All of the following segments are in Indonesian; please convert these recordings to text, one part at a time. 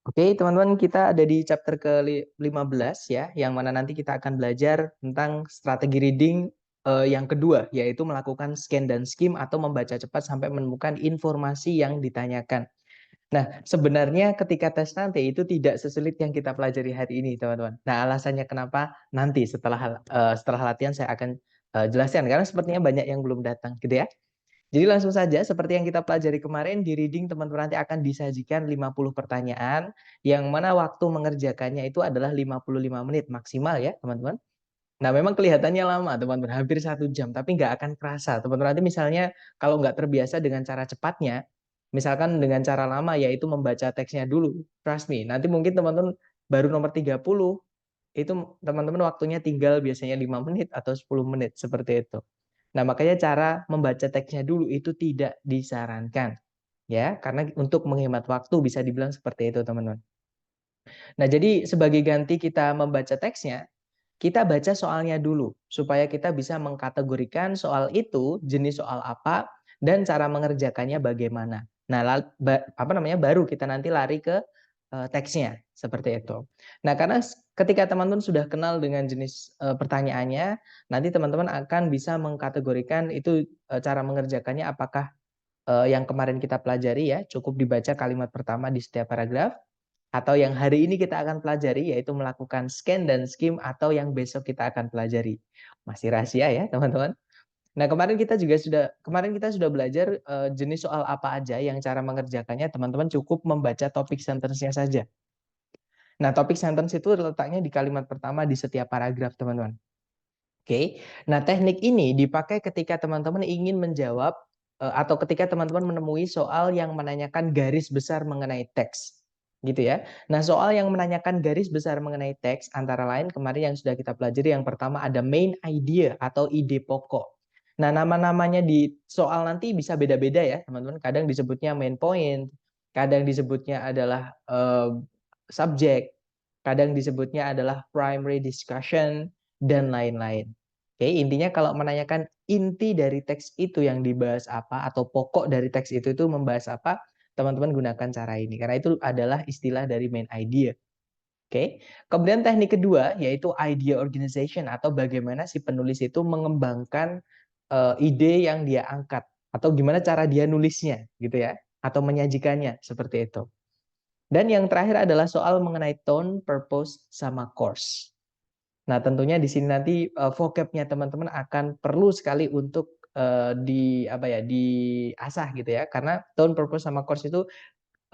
Oke, teman-teman, kita ada di chapter ke-15 ya, yang mana nanti kita akan belajar tentang strategi reading yang kedua, yaitu melakukan scan dan skim atau membaca cepat sampai menemukan informasi yang ditanyakan. Nah, sebenarnya ketika tes nanti itu tidak sesulit yang kita pelajari hari ini, teman-teman. Nah, alasannya kenapa nanti setelah latihan saya akan jelaskan, karena sepertinya banyak yang belum datang, gitu ya. Jadi langsung saja, seperti yang kita pelajari kemarin, di reading teman-teman nanti akan disajikan 50 pertanyaan, yang mana waktu mengerjakannya itu adalah 55 menit maksimal ya, teman-teman. Nah, memang kelihatannya lama, teman-teman, hampir 1 jam, tapi nggak akan kerasa. Teman-teman nanti misalnya, kalau nggak terbiasa dengan cara cepatnya, misalkan dengan cara lama, yaitu membaca teksnya dulu, trust me, nanti mungkin teman-teman baru nomor 30, itu teman-teman waktunya tinggal biasanya 5 menit atau 10 menit, seperti itu. Nah, makanya cara membaca teksnya dulu itu tidak disarankan, ya, karena untuk menghemat waktu bisa dibilang seperti itu, teman-teman. Nah, jadi sebagai ganti kita membaca teksnya, kita baca soalnya dulu supaya kita bisa mengkategorikan soal itu jenis soal apa dan cara mengerjakannya bagaimana. Nah, baru kita nanti lari ke teksnya seperti itu. Nah, karena ketika teman-teman sudah kenal dengan jenis pertanyaannya, nanti teman-teman akan bisa mengkategorikan itu cara mengerjakannya apakah yang kemarin kita pelajari ya, cukup dibaca kalimat pertama di setiap paragraf, atau yang hari ini kita akan pelajari yaitu melakukan scan dan skim, atau yang besok kita akan pelajari. Masih rahasia ya, teman-teman. Nah, kemarin kita sudah belajar jenis soal apa aja yang cara mengerjakannya teman-teman cukup membaca topik sentence-nya saja. Nah, topik sentence itu letaknya di kalimat pertama di setiap paragraf, teman-teman. Oke. Nah, teknik ini dipakai ketika teman-teman ingin menjawab atau ketika teman-teman menemui soal yang menanyakan garis besar mengenai teks. Gitu ya. Nah, soal yang menanyakan garis besar mengenai teks antara lain kemarin yang sudah kita pelajari, yang pertama ada main idea atau ide pokok. Nah, nama-namanya di soal nanti bisa beda-beda ya, teman-teman. Kadang disebutnya main point, kadang disebutnya adalah subject, kadang disebutnya adalah primary discussion, dan lain-lain. Oke, intinya kalau menanyakan inti dari teks itu yang dibahas apa, atau pokok dari teks itu membahas apa, teman-teman gunakan cara ini, karena itu adalah istilah dari main idea. Oke, kemudian teknik kedua yaitu idea organization, atau bagaimana si penulis itu mengembangkan ide yang dia angkat, atau gimana cara dia nulisnya, gitu ya, atau menyajikannya seperti itu. Dan yang terakhir adalah soal mengenai tone, purpose, sama course. Nah, tentunya di sini nanti vocabnya teman-teman akan perlu sekali untuk diasah gitu ya, karena tone, purpose, sama course itu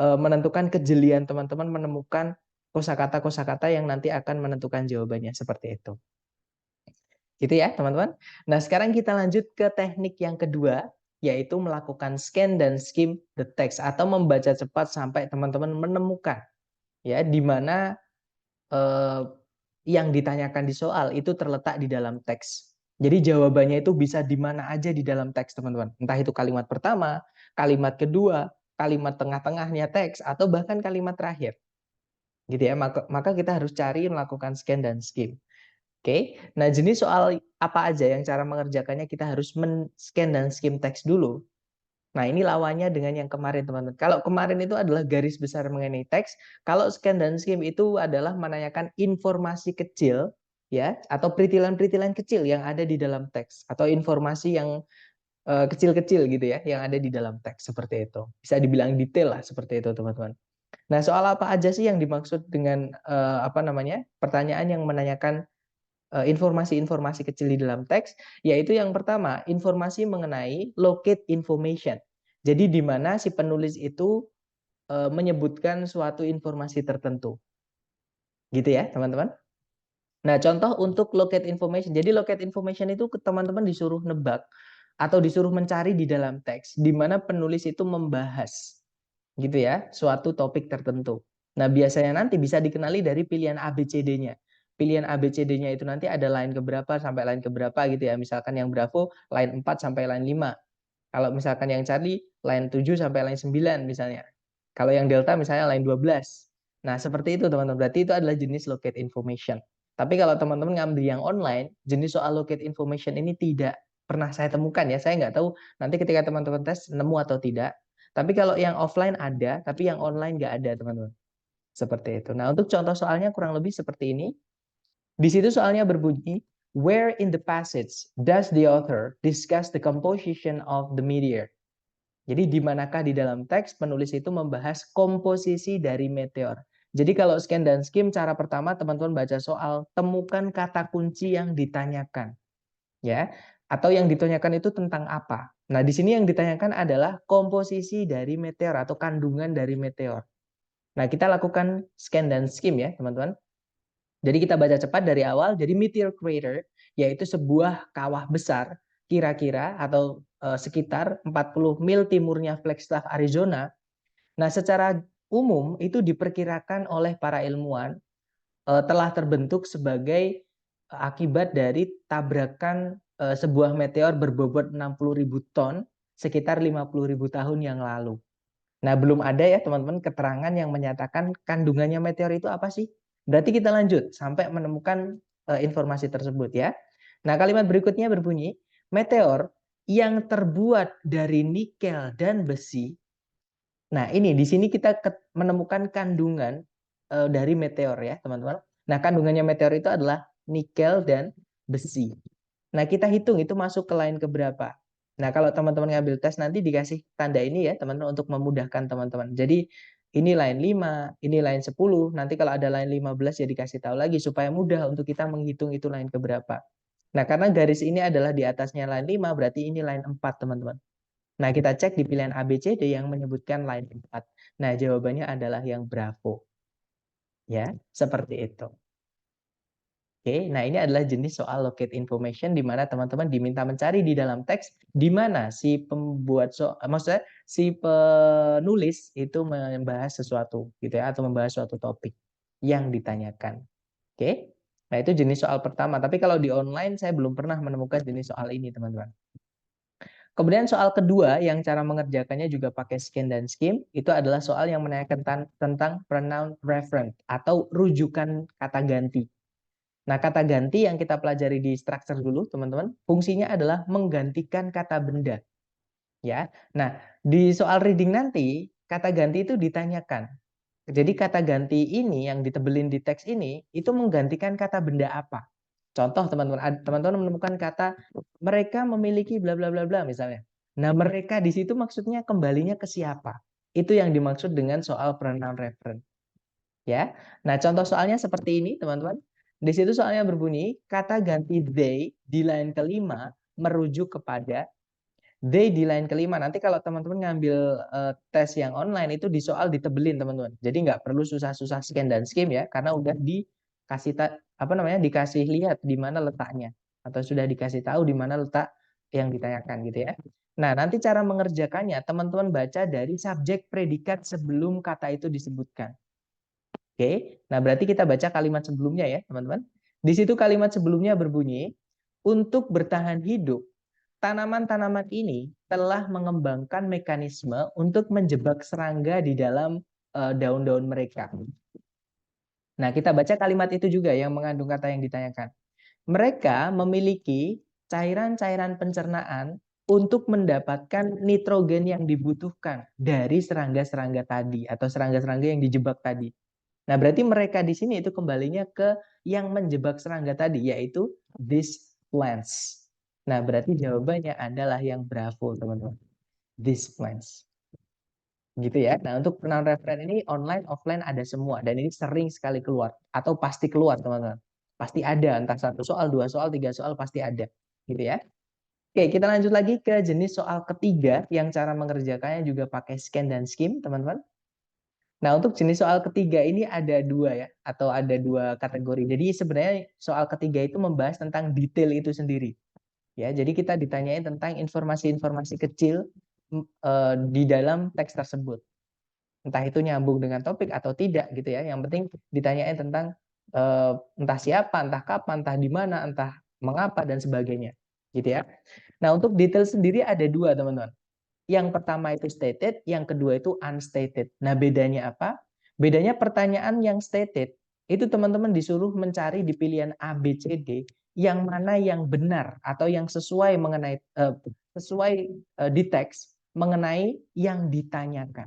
menentukan kejelian teman-teman menemukan kosakata-kosakata yang nanti akan menentukan jawabannya, seperti itu. Gitu ya, teman-teman. Nah, sekarang kita lanjut ke teknik yang kedua, yaitu melakukan scan dan skim the text, atau membaca cepat sampai teman-teman menemukan ya di mana eh, yang ditanyakan di soal itu terletak di dalam teks. Jadi jawabannya itu bisa di mana aja di dalam teks, teman-teman. Entah itu kalimat pertama, kalimat kedua, kalimat tengah-tengahnya teks, atau bahkan kalimat terakhir. Gitu ya. Maka kita harus cari melakukan scan dan skim. Oke. Nah, jenis soal apa aja yang cara mengerjakannya kita harus men-scan dan skim teks dulu. Nah, ini lawannya dengan yang kemarin, teman-teman. Kalau kemarin itu adalah garis besar mengenai teks, kalau scan dan skim itu adalah menanyakan informasi kecil, ya, atau peritilan-peritilan kecil yang ada di dalam teks, atau informasi yang kecil-kecil gitu ya, yang ada di dalam teks, seperti itu. Bisa dibilang detail lah, seperti itu, teman-teman. Nah, soal apa aja sih yang dimaksud dengan pertanyaan yang menanyakan informasi-informasi kecil di dalam teks, yaitu yang pertama, informasi mengenai locate information. Jadi di mana si penulis itu menyebutkan suatu informasi tertentu. Gitu ya, teman-teman. Nah, contoh untuk locate information. Jadi locate information itu teman-teman disuruh nebak atau disuruh mencari di dalam teks di mana penulis itu membahas gitu ya, suatu topik tertentu. Nah, biasanya nanti bisa dikenali dari pilihan ABCD-nya. Pilihan ABCD-nya itu nanti ada line keberapa sampai line keberapa gitu ya. Misalkan yang Bravo line 4 sampai line 5. Kalau misalkan yang Charlie line 7 sampai line 9 misalnya. Kalau yang Delta misalnya line 12. Nah, seperti itu teman-teman. Berarti itu adalah jenis locate information. Tapi kalau teman-teman ngambil yang online, jenis soal locate information ini tidak pernah saya temukan ya. Saya nggak tahu nanti ketika teman-teman tes nemu atau tidak. Tapi kalau yang offline ada, tapi yang online nggak ada, teman-teman. Seperti itu. Nah, untuk contoh soalnya kurang lebih seperti ini. Di situ soalnya berbunyi, where in the passage does the author discuss the composition of the meteor? Jadi di manakah di dalam teks penulis itu membahas komposisi dari meteor. Jadi kalau scan dan skim, cara pertama teman-teman baca soal, temukan kata kunci yang ditanyakan. Ya, atau yang ditanyakan itu tentang apa. Nah, di sini yang ditanyakan adalah komposisi dari meteor atau kandungan dari meteor. Nah, kita lakukan scan dan skim ya, teman-teman. Jadi kita baca cepat dari awal. Jadi meteor crater yaitu sebuah kawah besar kira-kira atau sekitar 40 mil timurnya Flagstaff, Arizona. Nah, secara umum itu diperkirakan oleh para ilmuwan telah terbentuk sebagai akibat dari tabrakan sebuah meteor berbobot 60.000 ton sekitar 50.000 tahun yang lalu. Nah, belum ada ya teman-teman keterangan yang menyatakan kandungannya meteor itu apa sih? Berarti kita lanjut sampai menemukan informasi tersebut ya. Nah, kalimat berikutnya berbunyi, meteor yang terbuat dari nikel dan besi. Nah, ini di sini kita menemukan kandungan dari meteor ya, teman-teman. Nah, kandungannya meteor itu adalah nikel dan besi. Nah, kita hitung itu masuk ke line keberapa. Nah, kalau teman-teman ngambil tes nanti dikasih tanda ini ya, teman-teman, untuk memudahkan teman-teman. Jadi, ini line 5, ini line 10. Nanti kalau ada line 15 ya dikasih tahu lagi supaya mudah untuk kita menghitung itu line keberapa. Nah, karena garis ini adalah di atasnya line 5, berarti ini line 4, teman-teman. Nah, kita cek di pilihan A, B, C, D yang menyebutkan line 4. Nah, jawabannya adalah yang Bravo. Ya, seperti itu. Oke, nah ini adalah jenis soal locate information di mana teman-teman diminta mencari di dalam teks di mana si pembuat maksudnya si penulis itu membahas sesuatu gitu ya atau membahas suatu topik yang ditanyakan. Oke. Nah, itu jenis soal pertama, tapi kalau di online saya belum pernah menemukan jenis soal ini, teman-teman. Kemudian soal kedua yang cara mengerjakannya juga pakai scan dan skim, itu adalah soal yang menanyakan tentang pronoun referent atau rujukan kata ganti. Nah, kata ganti yang kita pelajari di structure dulu, teman-teman, fungsinya adalah menggantikan kata benda. Ya. Nah, di soal reading nanti, kata ganti itu ditanyakan. Jadi kata ganti ini yang ditebelin di teks ini, itu menggantikan kata benda apa? Contoh, teman-teman menemukan kata mereka memiliki bla bla bla bla misalnya. Nah, mereka di situ maksudnya kembalinya ke siapa? Itu yang dimaksud dengan soal pronoun referent. Ya. Nah, contoh soalnya seperti ini, teman-teman. Di situ soalnya berbunyi, kata ganti they di line kelima merujuk kepada they di line kelima. Nanti kalau teman-teman ngambil tes yang online itu di soal ditebelin, teman-teman. Jadi nggak perlu susah-susah scan dan skim ya, karena udah dikasih dikasih lihat di mana letaknya atau sudah dikasih tahu di mana letak yang ditanyakan gitu ya. Nah, nanti cara mengerjakannya teman-teman baca dari subjek predikat sebelum kata itu disebutkan. Oke, nah berarti kita baca kalimat sebelumnya ya, teman-teman. Di situ kalimat sebelumnya berbunyi, untuk bertahan hidup, tanaman-tanaman ini telah mengembangkan mekanisme untuk menjebak serangga di dalam daun-daun mereka. Nah, kita baca kalimat itu juga yang mengandung kata yang ditanyakan. Mereka memiliki cairan-cairan pencernaan untuk mendapatkan nitrogen yang dibutuhkan dari serangga-serangga tadi atau serangga-serangga yang dijebak tadi. Nah, berarti mereka di sini itu kembalinya ke yang menjebak serangga tadi, yaitu these plants. Nah, berarti jawabannya adalah yang Bravo, teman-teman. These plants. Gitu ya. Nah, untuk pronoun referen ini online, offline ada semua. Dan ini sering sekali keluar. Atau pasti keluar, teman-teman. Pasti ada. Entah satu soal, dua soal, tiga soal, pasti ada. Gitu ya. Oke, kita lanjut lagi ke jenis soal ketiga yang cara mengerjakannya juga pakai scan dan skim, teman-teman. Nah, untuk jenis soal ketiga ini ada dua ya, atau ada dua kategori. Jadi sebenarnya soal ketiga itu membahas tentang detail itu sendiri. Ya, jadi kita ditanyain tentang informasi-informasi kecil di dalam teks tersebut. Entah itu nyambung dengan topik atau tidak gitu ya. Yang penting ditanyain tentang entah siapa, entah kapan, entah di mana, entah mengapa dan sebagainya. Gitu ya. Nah, untuk detail sendiri ada dua, teman-teman. Yang pertama itu stated, yang kedua itu unstated. Nah, bedanya apa? Bedanya pertanyaan yang stated, itu teman-teman disuruh mencari di pilihan A, B, C, D, yang mana yang benar atau yang sesuai mengenai di teks mengenai yang ditanyakan.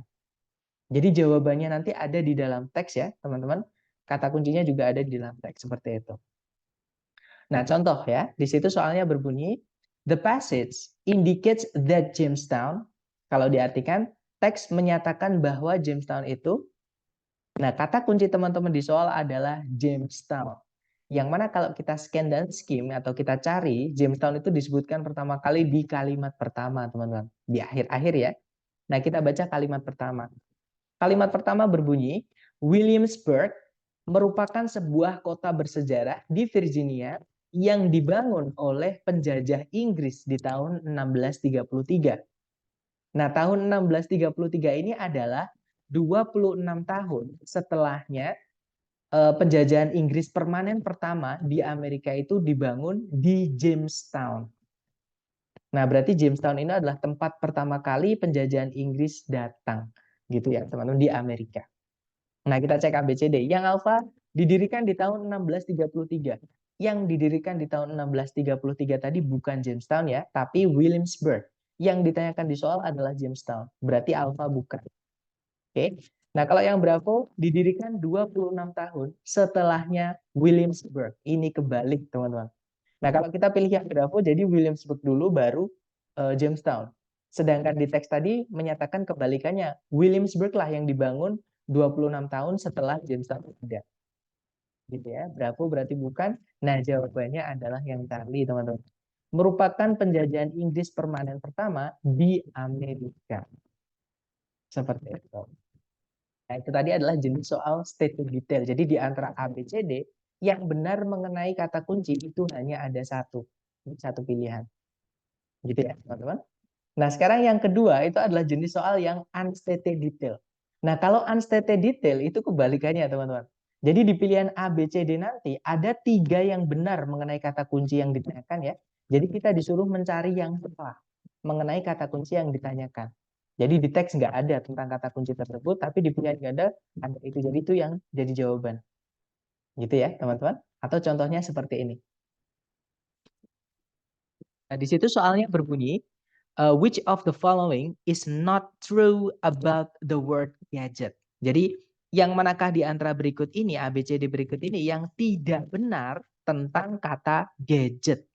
Jadi jawabannya nanti ada di dalam teks ya, teman-teman. Kata kuncinya juga ada di dalam teks seperti itu. Nah, contoh ya, di situ soalnya berbunyi, the passage indicates that Jamestown, kalau diartikan, teks menyatakan bahwa Jamestown itu, nah kata kunci teman-teman di soal adalah Jamestown. Yang mana kalau kita scan dan skim atau kita cari, Jamestown itu disebutkan pertama kali di kalimat pertama, teman-teman. Di akhir-akhir ya. Nah, kita baca kalimat pertama. Kalimat pertama berbunyi, Williamsburg merupakan sebuah kota bersejarah di Virginia yang dibangun oleh penjajah Inggris di tahun 1633. Nah, tahun 1633 ini adalah 26 tahun setelahnya penjajahan Inggris permanen pertama di Amerika itu dibangun di Jamestown. Nah, berarti Jamestown ini adalah tempat pertama kali penjajahan Inggris datang, gitu ya, teman-teman, di Amerika. Nah, kita cek ABCD. Yang alfa didirikan di tahun 1633. Yang didirikan di tahun 1633 tadi bukan Jamestown ya, tapi Williamsburg. Yang ditanyakan di soal adalah Jamestown. Berarti alfa bukan. Oke. Nah, kalau yang Bravo didirikan 26 tahun setelahnya Williamsburg. Ini kebalik, teman-teman. Nah, kalau kita pilih yang Bravo, jadi Williamsburg dulu baru Jamestown. Sedangkan di teks tadi menyatakan kebalikannya. Williamsburg lah yang dibangun 26 tahun setelah Jamestown ada. Gitu ya. Bravo berarti bukan. Nah, jawabannya adalah yang tadi, teman-teman. Merupakan penjajahan Inggris permanen pertama di Amerika. Seperti itu. Nah, itu tadi adalah jenis soal statement detail. Jadi di antara A, B, C, D, yang benar mengenai kata kunci itu hanya ada satu pilihan. Gitu ya, teman-teman. Nah, sekarang yang kedua itu adalah jenis soal yang unstated detail. Nah, kalau unstated detail itu kebalikannya, teman-teman. Jadi di pilihan A, B, C, D nanti ada 3 yang benar mengenai kata kunci yang ditanyakan ya. Jadi kita disuruh mencari yang salah mengenai kata kunci yang ditanyakan. Jadi di teks nggak ada tentang kata kunci tersebut, tapi di pilihan nggak ada itu. Jadi itu yang jadi jawaban. Gitu ya, teman-teman. Atau contohnya seperti ini. Nah, di situ soalnya berbunyi, which of the following is not true about the word gadget. Jadi yang manakah di antara berikut ini, A, B, C, D berikut ini yang tidak benar tentang kata gadget.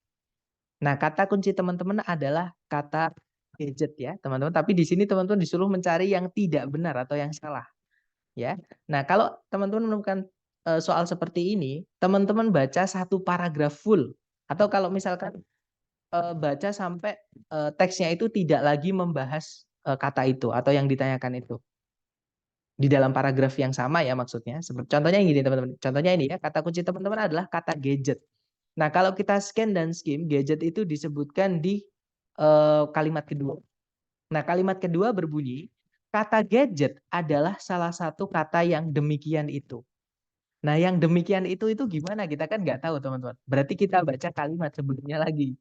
Nah, kata kunci teman-teman adalah kata gadget ya, teman-teman. Tapi di sini teman-teman disuruh mencari yang tidak benar atau yang salah. Ya. Nah, kalau teman-teman menemukan soal seperti ini, teman-teman baca satu paragraf full. Atau kalau misalkan baca sampai teksnya itu tidak lagi membahas kata itu atau yang ditanyakan itu di dalam paragraf yang sama ya maksudnya. Contohnya ini teman-teman. Contohnya ini ya, kata kunci teman-teman adalah kata gadget. Nah, kalau kita scan dan skim, gadget itu disebutkan di kalimat kedua. Nah, kalimat kedua berbunyi, kata gadget adalah salah satu kata yang demikian itu. Nah, yang demikian itu gimana? Kita kan nggak tahu, teman-teman. Berarti kita baca kalimat sebelumnya lagi.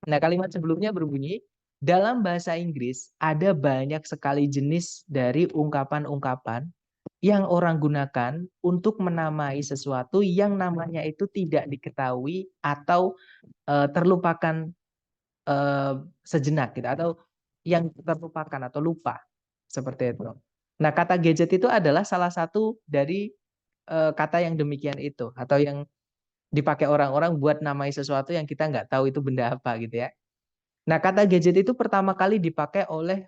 Nah, kalimat sebelumnya berbunyi, dalam bahasa Inggris ada banyak sekali jenis dari ungkapan-ungkapan yang orang gunakan untuk menamai sesuatu yang namanya itu tidak diketahui atau terlupakan sejenak gitu, atau yang terlupakan atau lupa seperti itu. Nah, kata gadget itu adalah salah satu dari kata yang demikian itu atau yang dipakai orang-orang buat namai sesuatu yang kita nggak tahu itu benda apa gitu ya. Nah, kata gadget itu pertama kali dipakai oleh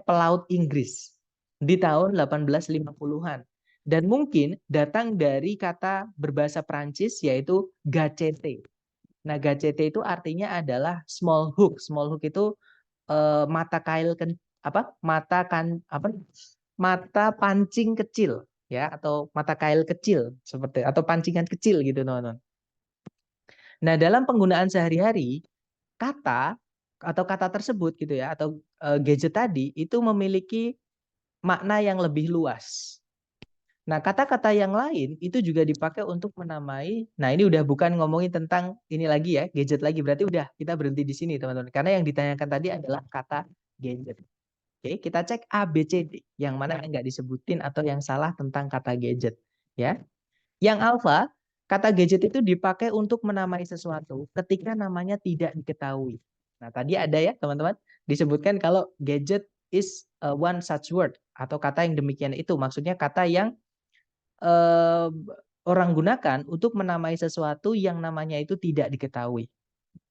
pelaut Inggris di tahun 1850-an. Dan mungkin datang dari kata berbahasa Prancis yaitu gacete. Nah, gacete itu artinya adalah small hook. Small hook itu mata kail mata pancing kecil ya, atau mata kail kecil seperti atau pancingan kecil gitu, teman-teman. Nah, dalam penggunaan sehari-hari kata atau kata tersebut gitu ya, atau gadget tadi itu memiliki makna yang lebih luas. Nah, kata-kata yang lain itu juga dipakai untuk menamai. Nah, ini udah bukan ngomongin tentang ini lagi ya, gadget lagi. Berarti udah kita berhenti di sini, teman-teman. Karena yang ditanyakan tadi adalah kata gadget. Oke, kita cek A, B, C, D. Yang mana yang nggak disebutin atau yang salah tentang kata gadget. Ya. Yang alfa, kata gadget itu dipakai untuk menamai sesuatu ketika namanya tidak diketahui. Nah, tadi ada ya, teman-teman, disebutkan kalau gadget is one such word, atau kata yang demikian itu. Maksudnya kata yang orang gunakan untuk menamai sesuatu yang namanya itu tidak diketahui.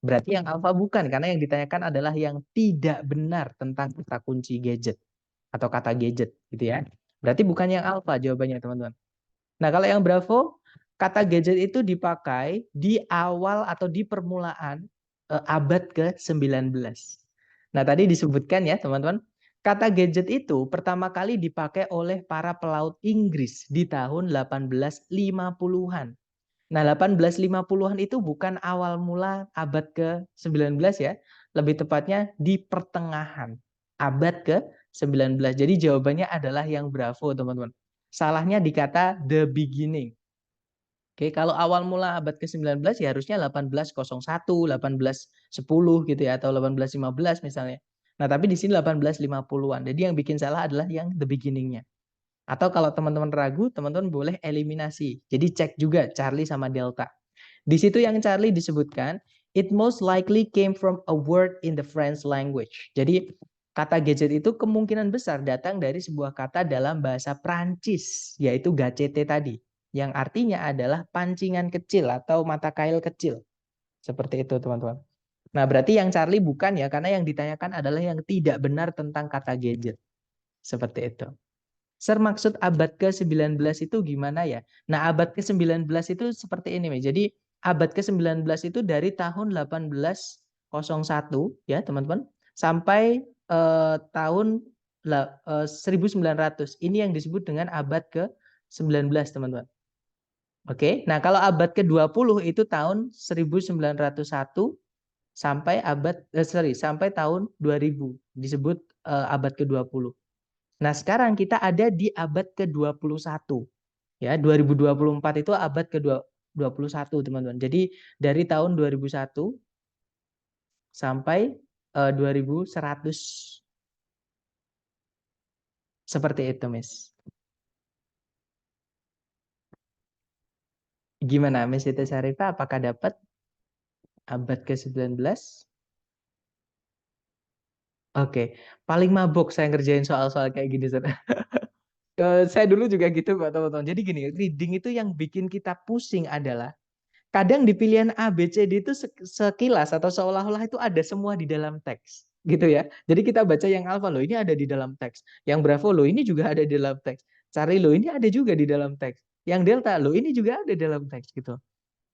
Berarti yang alfa bukan, karena yang ditanyakan adalah yang tidak benar tentang kata kunci gadget atau kata gadget, gitu ya. Berarti bukan yang alfa jawabannya, teman-teman. Nah, kalau yang bravo, kata gadget itu dipakai di awal atau di permulaan abad ke-19. Nah, tadi disebutkan ya, teman-teman, kata gadget itu pertama kali dipakai oleh para pelaut Inggris di tahun 1850-an. Nah, 1850-an itu bukan awal mula abad ke-19 ya. Lebih tepatnya di pertengahan abad ke-19. Jadi jawabannya adalah yang bravo, teman-teman. Salahnya di kata the beginning. Oke, kalau awal mula abad ke-19 ya harusnya 1801, 1810 gitu ya, atau 1815 misalnya. Nah, tapi di sini 1850-an. Jadi yang bikin salah adalah yang the beginning-nya. Atau kalau teman-teman ragu, teman-teman boleh eliminasi. Jadi cek juga Charlie sama Delta. Di situ yang Charlie disebutkan, it most likely came from a word in the French language. Jadi kata gadget itu kemungkinan besar datang dari sebuah kata dalam bahasa Prancis, yaitu gacete tadi, yang artinya adalah pancingan kecil atau mata kail kecil. Seperti itu, teman-teman. Nah, berarti yang Charlie bukan ya, karena yang ditanyakan adalah yang tidak benar tentang kata gadget. Seperti itu. Sir, maksud abad ke-19 itu gimana ya? Nah, abad ke-19 itu seperti ini, Jadi, abad ke-19 itu dari tahun 1801 ya, teman-teman, sampai tahun 1900. Ini yang disebut dengan abad ke-19, teman-teman. Oke. Nah, kalau abad ke-20 itu tahun 1901 sampai sampai tahun 2000 disebut abad ke-20. Nah, sekarang kita ada di abad ke-21. Ya, 2024 itu abad ke-21, teman-teman. Jadi dari tahun 2001 sampai 2100. Seperti itu, Miss. Gimana, Miss Siti Syarifah? Apakah dapat abad ke-19? Oke, paling mabuk saya ngerjain soal-soal kayak gini, Sir. Saya dulu juga gitu kok, teman-teman. Jadi gini, reading itu yang bikin kita pusing adalah kadang di pilihan A, B, C, D itu sekilas atau seolah-olah itu ada semua di dalam teks, gitu ya. Jadi kita baca yang alfa, loh ini ada di dalam teks. Yang bravo, loh ini juga ada di dalam teks. Cari, loh ini ada juga di dalam teks. Yang delta, loh ini juga ada di dalam teks, gitu.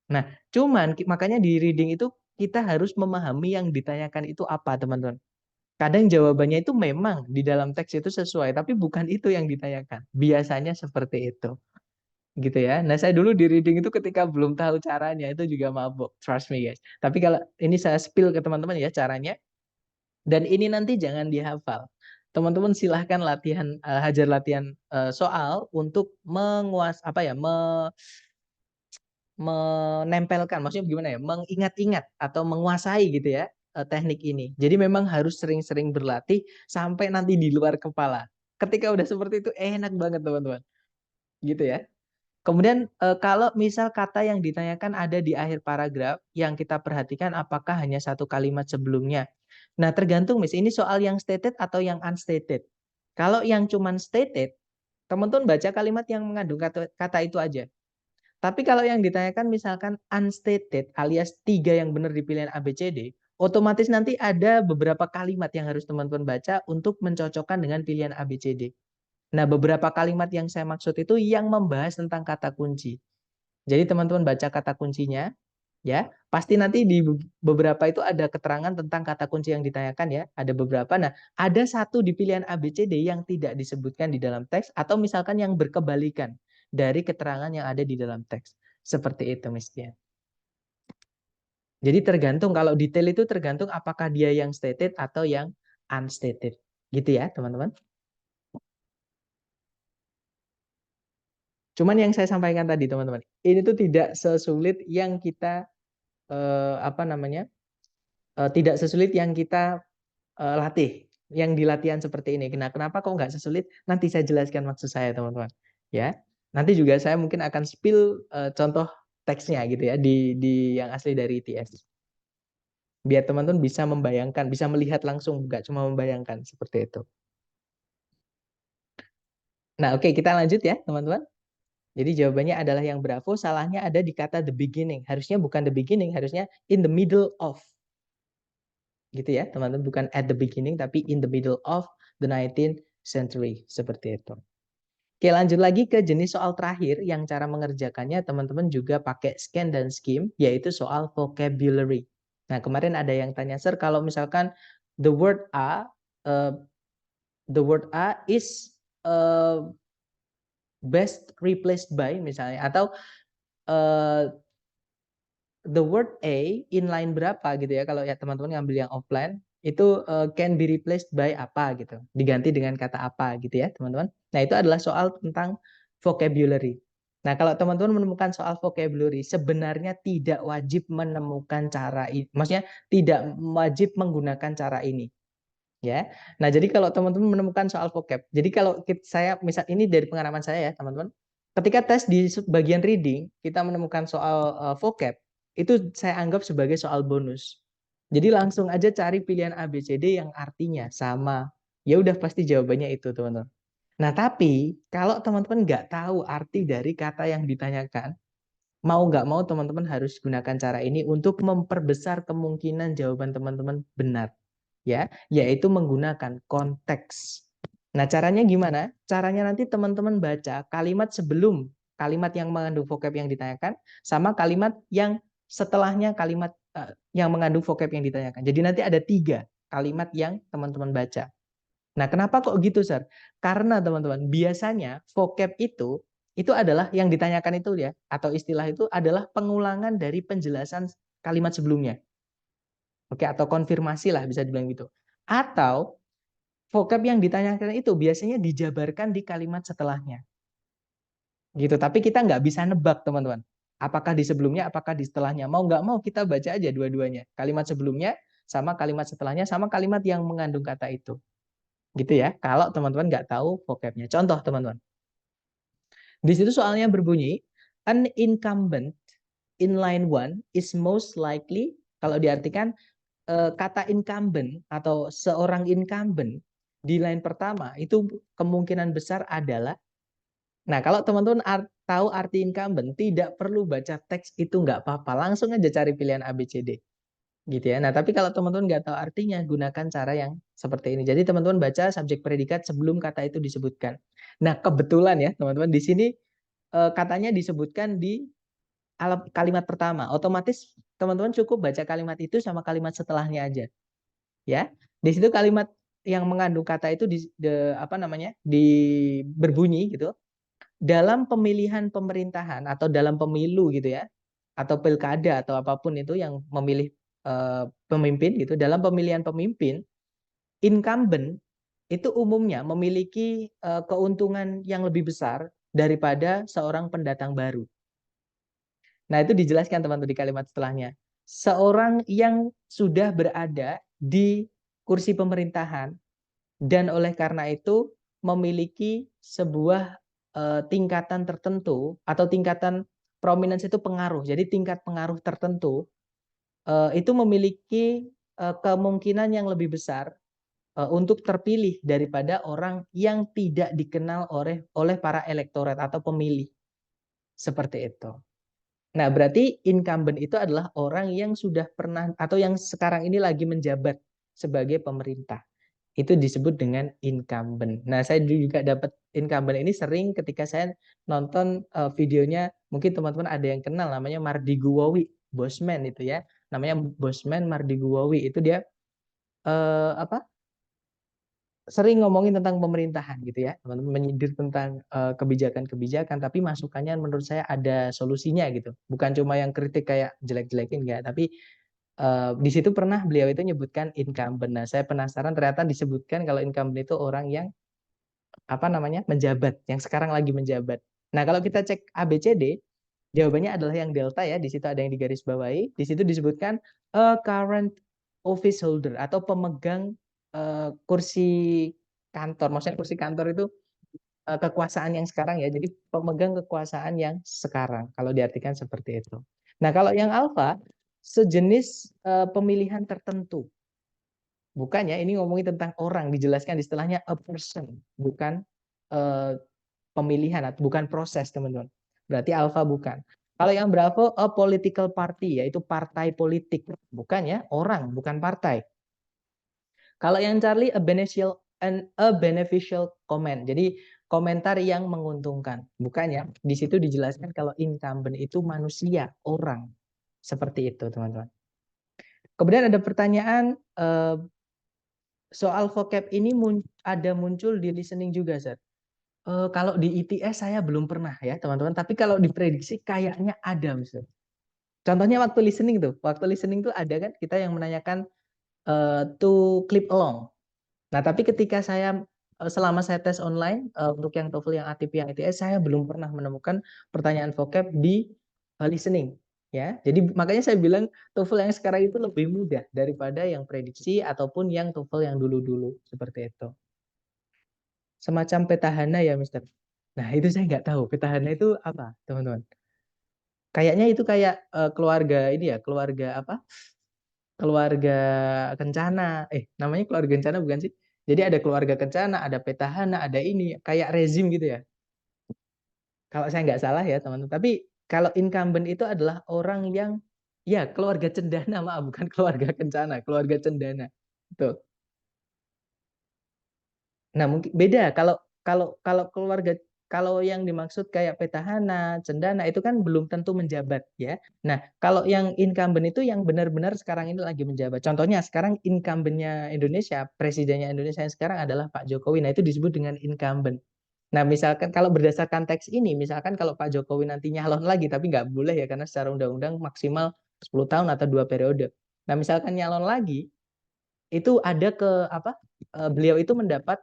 Nah, cuman makanya di reading itu kita harus memahami yang ditanyakan itu apa, teman-teman. Kadang jawabannya itu memang di dalam teks itu sesuai, tapi bukan itu yang ditanyakan. Biasanya seperti itu. Gitu ya. Nah, saya dulu di reading itu ketika belum tahu caranya itu juga mabuk. Trust me, guys. Tapi kalau ini saya spill ke teman-teman ya caranya. Dan ini nanti jangan dihafal. Teman-teman silahkan hajar latihan soal untuk menempelkan, maksudnya gimana ya, mengingat-ingat atau menguasai gitu ya teknik ini. Jadi memang harus sering-sering berlatih sampai nanti di luar kepala. Ketika udah seperti itu enak banget, teman-teman. Gitu ya. Kemudian kalau misal kata yang ditanyakan ada di akhir paragraf, yang kita perhatikan apakah hanya satu kalimat sebelumnya. Nah, tergantung, Miss, ini soal yang stated atau yang unstated. Kalau yang cuman stated, teman-teman baca kalimat yang mengandung kata itu aja. Tapi kalau yang ditanyakan misalkan unstated alias 3 yang benar di pilihan A, B, C, D, otomatis nanti ada beberapa kalimat yang harus teman-teman baca untuk mencocokkan dengan pilihan A, B, C, D. Nah, beberapa kalimat yang saya maksud itu yang membahas tentang kata kunci. Jadi teman-teman baca kata kuncinya, ya. Pasti nanti di beberapa itu ada keterangan tentang kata kunci yang ditanyakan ya. Ada beberapa. Nah, ada satu di pilihan A, B, C, D yang tidak disebutkan di dalam teks atau misalkan yang berkebalikan dari keterangan yang ada di dalam teks. Seperti itu, misalnya. Jadi tergantung, kalau detail itu tergantung apakah dia yang stated atau yang unstated. Gitu ya, teman-teman. Cuman yang saya sampaikan tadi, teman-teman, ini tuh tidak sesulit yang kita tidak sesulit yang kita latih, yang di latihan seperti ini. Nah, kenapa kok nggak sesulit? Nanti saya jelaskan maksud saya, teman-teman. Ya, nanti juga saya mungkin akan spill contoh teksnya gitu ya di yang asli dari ITS. Biar teman-teman bisa membayangkan, bisa melihat langsung, nggak cuma membayangkan seperti itu. Nah, oke, kita lanjut ya, teman-teman. Jadi jawabannya adalah yang Bravo, salahnya ada di kata the beginning. Harusnya bukan the beginning, harusnya in the middle of. Gitu ya, teman-teman, bukan at the beginning, tapi in the middle of the 19th century. Seperti itu. Oke, lanjut lagi ke jenis soal terakhir yang cara mengerjakannya teman-teman juga pakai scan dan skim, yaitu soal vocabulary. Nah, kemarin ada yang tanya, Sir, kalau misalkan the word A, uh, the word A is best replaced by misalnya, atau uh, the word A inline berapa gitu ya, kalau ya teman-teman ngambil yang offline, itu can be replaced by apa gitu, diganti dengan kata apa gitu ya teman-teman. Nah, itu adalah soal tentang vocabulary. Nah, kalau teman-teman menemukan soal vocabulary, sebenarnya tidak wajib menemukan cara ini, maksudnya tidak wajib menggunakan cara ini. Ya, nah jadi kalau teman-teman menemukan soal vocab, jadi kalau saya misal ini dari pengalaman saya ya teman-teman, ketika tes di bagian reading kita menemukan soal vocab, itu saya anggap sebagai soal bonus. Jadi langsung aja cari pilihan A, B, C, D yang artinya sama. Ya udah pasti jawabannya itu teman-teman. Nah tapi kalau teman-teman nggak tahu arti dari kata yang ditanyakan, mau nggak mau teman-teman harus gunakan cara ini untuk memperbesar kemungkinan jawaban teman-teman benar, ya, yaitu menggunakan konteks. Nah, caranya gimana? Caranya nanti teman-teman baca kalimat sebelum kalimat yang mengandung vocab yang ditanyakan sama kalimat yang setelahnya kalimat yang mengandung vocab yang ditanyakan. Jadi nanti ada 3 kalimat yang teman-teman baca. Nah, kenapa kok gitu, Sir? Karena teman-teman, biasanya vocab itu adalah yang ditanyakan itu ya, atau istilah itu adalah pengulangan dari penjelasan kalimat sebelumnya. Oke, atau konfirmasi lah bisa dibilang gitu. Atau vocab yang ditanyakan itu biasanya dijabarkan di kalimat setelahnya. Gitu, tapi kita nggak bisa nebak, teman-teman. Apakah di sebelumnya, apakah di setelahnya. Mau nggak mau kita baca aja dua-duanya. Kalimat sebelumnya sama kalimat setelahnya sama kalimat yang mengandung kata itu. Gitu ya, kalau teman-teman nggak tahu vocabnya. Contoh teman-teman, di situ soalnya berbunyi, an incumbent in line one is most likely, kalau diartikan kata incumbent atau seorang incumbent di line pertama, itu kemungkinan besar adalah, nah kalau teman-teman tahu arti incumbent, tidak perlu baca teks itu nggak apa-apa, langsung aja cari pilihan A, B, C, D. Gitu ya. Nah, tapi kalau teman-teman nggak tahu artinya, gunakan cara yang seperti ini. Jadi teman-teman baca subjek predikat sebelum kata itu disebutkan. Nah, kebetulan ya teman-teman di sini katanya disebutkan di kalimat pertama. Otomatis teman-teman cukup baca kalimat itu sama kalimat setelahnya aja. Ya. Di situ kalimat yang mengandung kata itu apa namanya? Berbunyi gitu. Dalam pemilihan pemerintahan atau dalam pemilu gitu ya, atau pilkada atau apapun itu yang memilih pemimpin gitu, dalam pemilihan pemimpin, incumbent itu umumnya memiliki keuntungan yang lebih besar daripada seorang pendatang baru. Nah, itu dijelaskan teman-teman di kalimat setelahnya. Seorang yang sudah berada di kursi pemerintahan dan oleh karena itu memiliki sebuah tingkatan tertentu atau tingkatan prominence itu pengaruh. Jadi tingkat pengaruh tertentu itu memiliki kemungkinan yang lebih besar untuk terpilih daripada orang yang tidak dikenal oleh para elektorat atau pemilih. Seperti itu. Nah, berarti incumbent itu adalah orang yang sudah pernah atau yang sekarang ini lagi menjabat sebagai pemerintah. Itu disebut dengan incumbent. Nah, saya juga dapat incumbent ini sering ketika saya nonton videonya, mungkin teman-teman ada yang kenal namanya Mardi Guwowi, Bosman itu ya. Namanya Bosman Mardi Guwowi, itu dia apa? Sering ngomongin tentang pemerintahan gitu ya, teman-teman, menyindir tentang kebijakan-kebijakan, tapi masukannya menurut saya ada solusinya gitu. Bukan cuma yang kritik kayak jelek-jelekin enggak, tapi di situ pernah beliau itu nyebutkan incumbent. Nah, saya penasaran ternyata disebutkan kalau incumbent itu orang yang apa namanya? Menjabat, yang sekarang lagi menjabat. Nah, kalau kita cek ABCD, jawabannya adalah yang delta ya. Di situ ada yang digarisbawahi. Di situ disebutkan a current office holder atau pemegang kursi kantor. Maksudnya kursi kantor itu kekuasaan yang sekarang ya. Jadi pemegang kekuasaan yang sekarang kalau diartikan seperti itu. Nah, kalau yang alfa sejenis pemilihan tertentu. Bukan ya, ini ngomongin tentang orang, dijelaskan di istilahnya a person, bukan pemilihan, bukan proses, teman-teman. Berarti alpha bukan. Kalau yang Bravo, a political party, yaitu partai politik. Bukan ya, orang, bukan partai. Kalau yang Charlie, a beneficial comment. Jadi komentar yang menguntungkan. Bukan ya, di situ dijelaskan kalau incumbent itu manusia, orang. Seperti itu, teman-teman. Kemudian ada pertanyaan, soal vocab ini ada muncul di listening juga, Sir. Kalau di ITS saya belum pernah ya, teman-teman. Tapi kalau diprediksi kayaknya ada, Mister. Contohnya waktu listening tuh ada kan kita yang menanyakan to clip along. Nah, tapi ketika saya selama saya tes online untuk yang TOEFL, yang ATP, yang ITS, saya belum pernah menemukan pertanyaan vocab di listening. Ya, jadi makanya saya bilang TOEFL yang sekarang itu lebih mudah daripada yang prediksi ataupun yang TOEFL yang dulu-dulu seperti itu. Semacam petahana ya, Mister. Nah, itu saya nggak tahu petahana itu apa, teman-teman. Kayaknya itu kayak keluarga ini ya, keluarga apa? Keluarga kencana. Namanya keluarga kencana bukan sih? Jadi ada keluarga kencana, ada petahana, ada ini kayak rezim gitu ya. Kalau saya nggak salah ya, teman-teman. Tapi kalau incumbent itu adalah orang yang ya keluarga cendana, maaf, bukan keluarga kencana, keluarga cendana. Betul. Nah, mungkin beda kalau kalau kalau keluarga, kalau yang dimaksud kayak petahana, cendana itu kan belum tentu menjabat ya. Nah, kalau yang incumbent itu yang benar-benar sekarang ini lagi menjabat. Contohnya sekarang incumbentnya Indonesia, presidennya Indonesia yang sekarang adalah Pak Jokowi. Nah, itu disebut dengan incumbent. Nah, misalkan kalau berdasarkan teks ini, misalkan kalau Pak Jokowi nanti nyalon lagi, tapi nggak boleh ya karena secara undang-undang maksimal 10 tahun atau 2 periode. Nah, misalkan nyalon lagi, itu ada ke apa? Beliau itu mendapat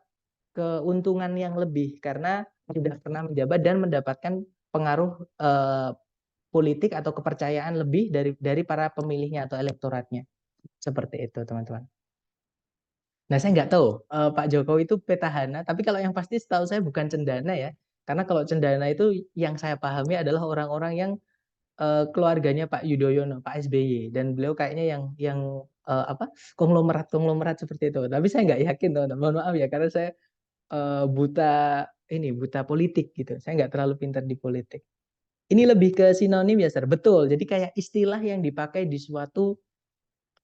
keuntungan yang lebih karena sudah pernah menjabat dan mendapatkan pengaruh politik atau kepercayaan lebih dari para pemilihnya atau elektoratnya. Seperti itu, teman-teman. Nah, saya nggak tahu Pak Jokowi itu petahana, tapi kalau yang pasti setahu saya bukan cendana ya. Karena kalau cendana itu yang saya pahami adalah orang-orang yang keluarganya Pak Yudhoyono, Pak SBY, dan beliau kayaknya yang apa, konglomerat seperti itu. Tapi saya nggak yakin, teman-teman. Mohon maaf ya, karena saya buta politik gitu. Saya nggak terlalu pintar di politik. Ini lebih ke sinonim ya, Sir. Betul. Jadi kayak istilah yang dipakai di suatu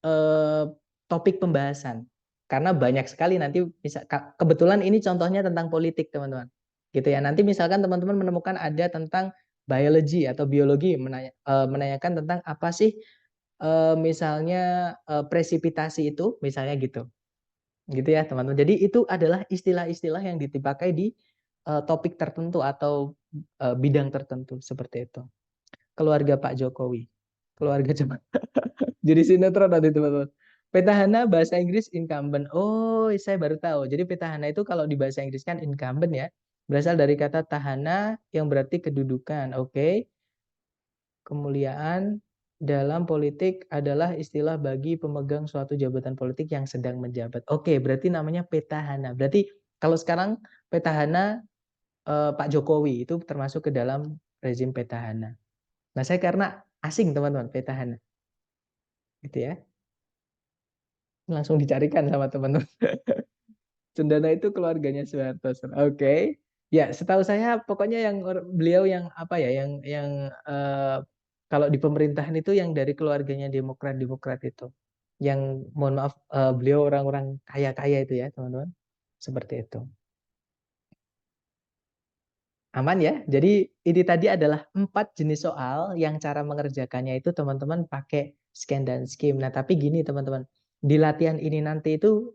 eh, topik pembahasan. Karena banyak sekali nanti bisa, kebetulan ini contohnya tentang politik, teman-teman. Gitu ya. Nanti misalkan teman-teman menemukan ada tentang biologi atau biologi menanyakan tentang apa sih misalnya presipitasi itu, misalnya gitu. Gitu ya, teman-teman. Jadi itu adalah istilah-istilah yang dipakai di topik tertentu atau bidang tertentu seperti itu. Keluarga Pak Jokowi. Keluarga coba. Jadi sinetron tadi, teman-teman. Petahana bahasa Inggris incumbent. Oh, saya baru tahu. Jadi petahana itu kalau di bahasa Inggris kan incumbent ya. Berasal dari kata tahana yang berarti kedudukan. Oke. Kemuliaan dalam politik adalah istilah bagi pemegang suatu jabatan politik yang sedang menjabat. Oke, berarti namanya petahana. Berarti kalau sekarang petahana Pak Jokowi itu termasuk ke dalam rezim petahana. Nah, saya karena asing, teman-teman, petahana. Gitu ya. Langsung dicarikan sama teman-teman. Cendana itu keluarganya Soeharto. Oke. Ya, setahu saya pokoknya yang beliau yang apa ya, yang kalau di pemerintahan itu yang dari keluarganya Demokrat itu. Yang mohon maaf beliau orang-orang kaya-kaya itu ya, teman-teman. Seperti itu. Aman ya. Jadi ini tadi adalah 4 jenis soal yang cara mengerjakannya itu teman-teman pakai scan dan skim. Nah, tapi gini teman-teman, di latihan ini nanti itu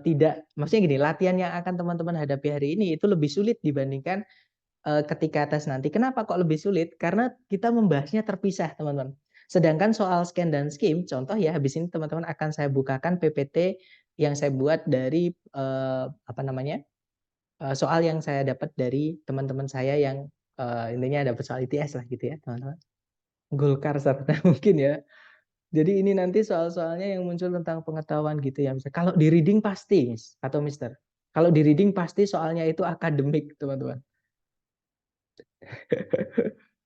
tidak, maksudnya gini, latihan yang akan teman-teman hadapi hari ini itu lebih sulit dibandingkan ketika tes nanti. Kenapa kok lebih sulit? Karena kita membahasnya terpisah, teman-teman. Sedangkan soal scan dan skim, contoh ya, habis ini teman-teman akan saya bukakan PPT yang saya buat dari apa namanya? Soal yang saya dapat dari teman-teman saya yang intinya dapat soal ITS lah gitu ya, teman-teman. Golkar serta mungkin ya. Jadi ini nanti soal-soalnya yang muncul tentang pengetahuan gitu ya. Misalnya, kalau di reading pasti, Miss, atau Mister. Kalau di reading pasti soalnya itu akademik, teman-teman.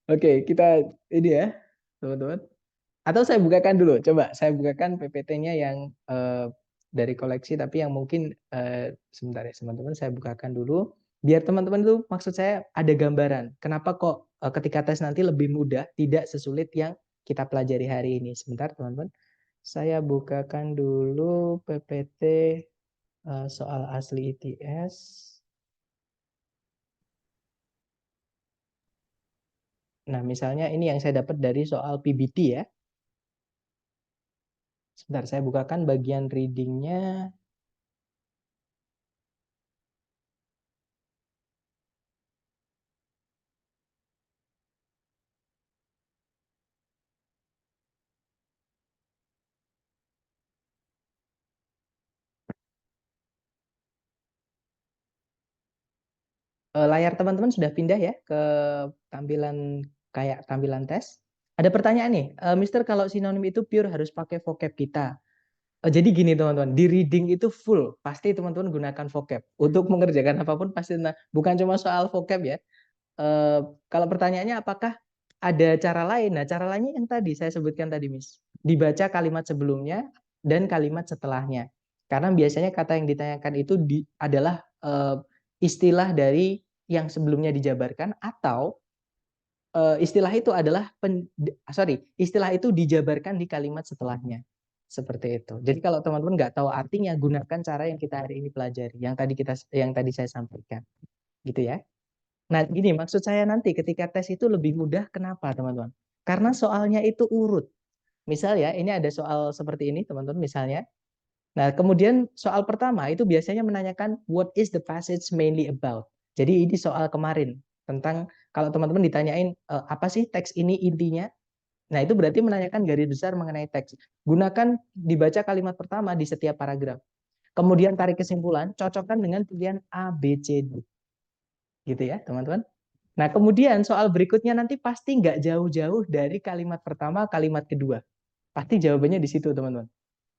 Oke, kita ini ya, teman-teman. Atau saya bukakan dulu, coba saya bukakan PPT-nya yang dari koleksi, tapi yang mungkin sebentar ya, teman-teman, saya bukakan dulu. Biar teman-teman itu maksud saya ada gambaran. Kenapa kok ketika tes nanti lebih mudah, tidak sesulit yang kita pelajari hari ini. Sebentar teman-teman. Saya bukakan dulu PPT soal asli ITS. Nah, misalnya ini yang saya dapat dari soal PBT ya. Sebentar, saya bukakan bagian readingnya. Layar teman-teman sudah pindah ya ke tampilan kayak tampilan tes. Ada pertanyaan nih, Mister, kalau sinonim itu pure harus pakai vocab kita. Jadi gini teman-teman, di reading itu full, pasti teman-teman gunakan vocab. Untuk mengerjakan apapun pasti, bukan cuma soal vocab ya. Eh, Kalau pertanyaannya apakah ada cara lain? Nah, cara lainnya yang tadi saya sebutkan tadi, Miss. Dibaca kalimat sebelumnya dan kalimat setelahnya. Karena biasanya kata yang ditanyakan itu adalah istilah dari yang sebelumnya dijabarkan atau istilah itu adalah istilah itu dijabarkan di kalimat setelahnya. Seperti itu. Jadi kalau teman-teman nggak tahu artinya, gunakan cara yang kita hari ini pelajari, yang tadi saya sampaikan. Gitu ya. Nah, gini maksud saya nanti ketika tes itu lebih mudah, kenapa teman-teman? Karena soalnya itu urut. Misal ya, ini ada soal seperti ini teman-teman misalnya. Nah, kemudian soal pertama itu biasanya menanyakan what is the passage mainly about. Jadi ini soal kemarin tentang kalau teman-teman ditanyain apa sih teks ini intinya. Nah, itu berarti menanyakan garis besar mengenai teks. Gunakan dibaca kalimat pertama di setiap paragraf. Kemudian tarik kesimpulan, cocokkan dengan pilihan A, B, C, D. Gitu ya, teman-teman. Nah, kemudian soal berikutnya nanti pasti nggak jauh-jauh dari kalimat pertama, kalimat kedua. Pasti jawabannya di situ, teman-teman.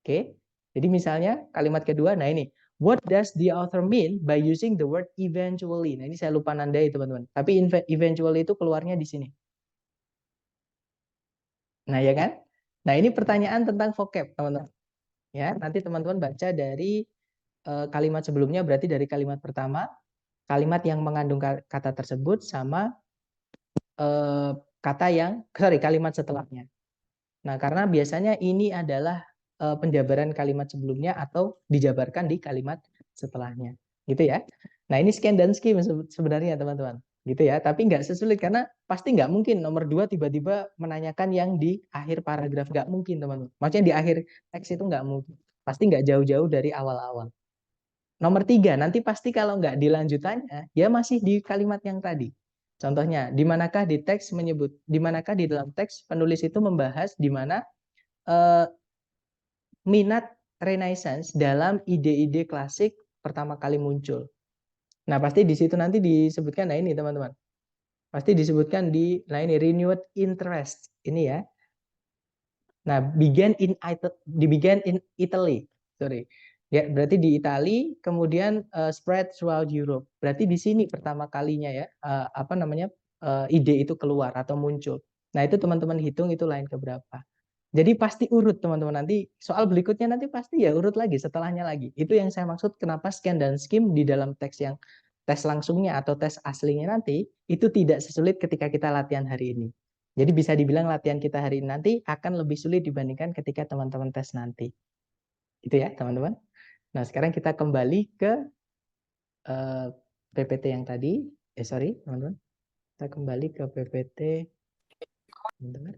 Oke? Jadi misalnya kalimat kedua, nah ini. What does the author mean by using the word eventually? Nah, ini saya lupa nandai, teman-teman. Tapi eventually itu keluarnya di sini. Nah, ya kan? Nah, ini pertanyaan tentang vocab, teman-teman. Ya, nanti teman-teman baca dari kalimat sebelumnya, berarti dari kalimat pertama, kalimat yang mengandung kata tersebut, sama eh, kata yang, kalimat setelahnya. Nah, karena biasanya ini adalah penjabaran kalimat sebelumnya atau dijabarkan di kalimat setelahnya. Gitu ya. Nah, ini scan dan skim sebenarnya, teman-teman. Gitu ya. Tapi nggak sesulit karena pasti nggak mungkin nomor 2 tiba-tiba menanyakan yang di akhir paragraf. Nggak mungkin, teman-teman. Maksudnya di akhir teks itu nggak mungkin. Pasti nggak jauh-jauh dari awal-awal. Nomor 3, nanti pasti kalau nggak dilanjutannya, ya masih di kalimat yang tadi. Contohnya, di manakah di teks menyebut, di manakah di dalam teks penulis itu membahas di mana eh, minat Renaissance dalam ide-ide klasik pertama kali muncul. Nah, pasti di situ nanti disebutkan, nah ini teman-teman. Pasti disebutkan nah ini renewed interest. Ini ya. Nah, began in Italy. Sorry. Ya, berarti di Italia, kemudian spread throughout Europe. Berarti di sini pertama kalinya ya, apa namanya, ide itu keluar atau muncul. Nah, itu teman-teman hitung itu lain keberapa. Jadi pasti urut teman-teman, nanti soal berikutnya nanti pasti ya urut lagi, setelahnya lagi. Itu yang saya maksud kenapa scan dan skim di dalam teks yang tes langsungnya atau tes aslinya nanti itu tidak sesulit ketika kita latihan hari ini. Jadi bisa dibilang latihan kita hari ini nanti akan lebih sulit dibandingkan ketika teman-teman tes nanti. Itu ya teman-teman. Nah, sekarang kita kembali ke eh, PPT yang tadi. Sorry teman-teman. Kita kembali ke PPT. Teman-teman.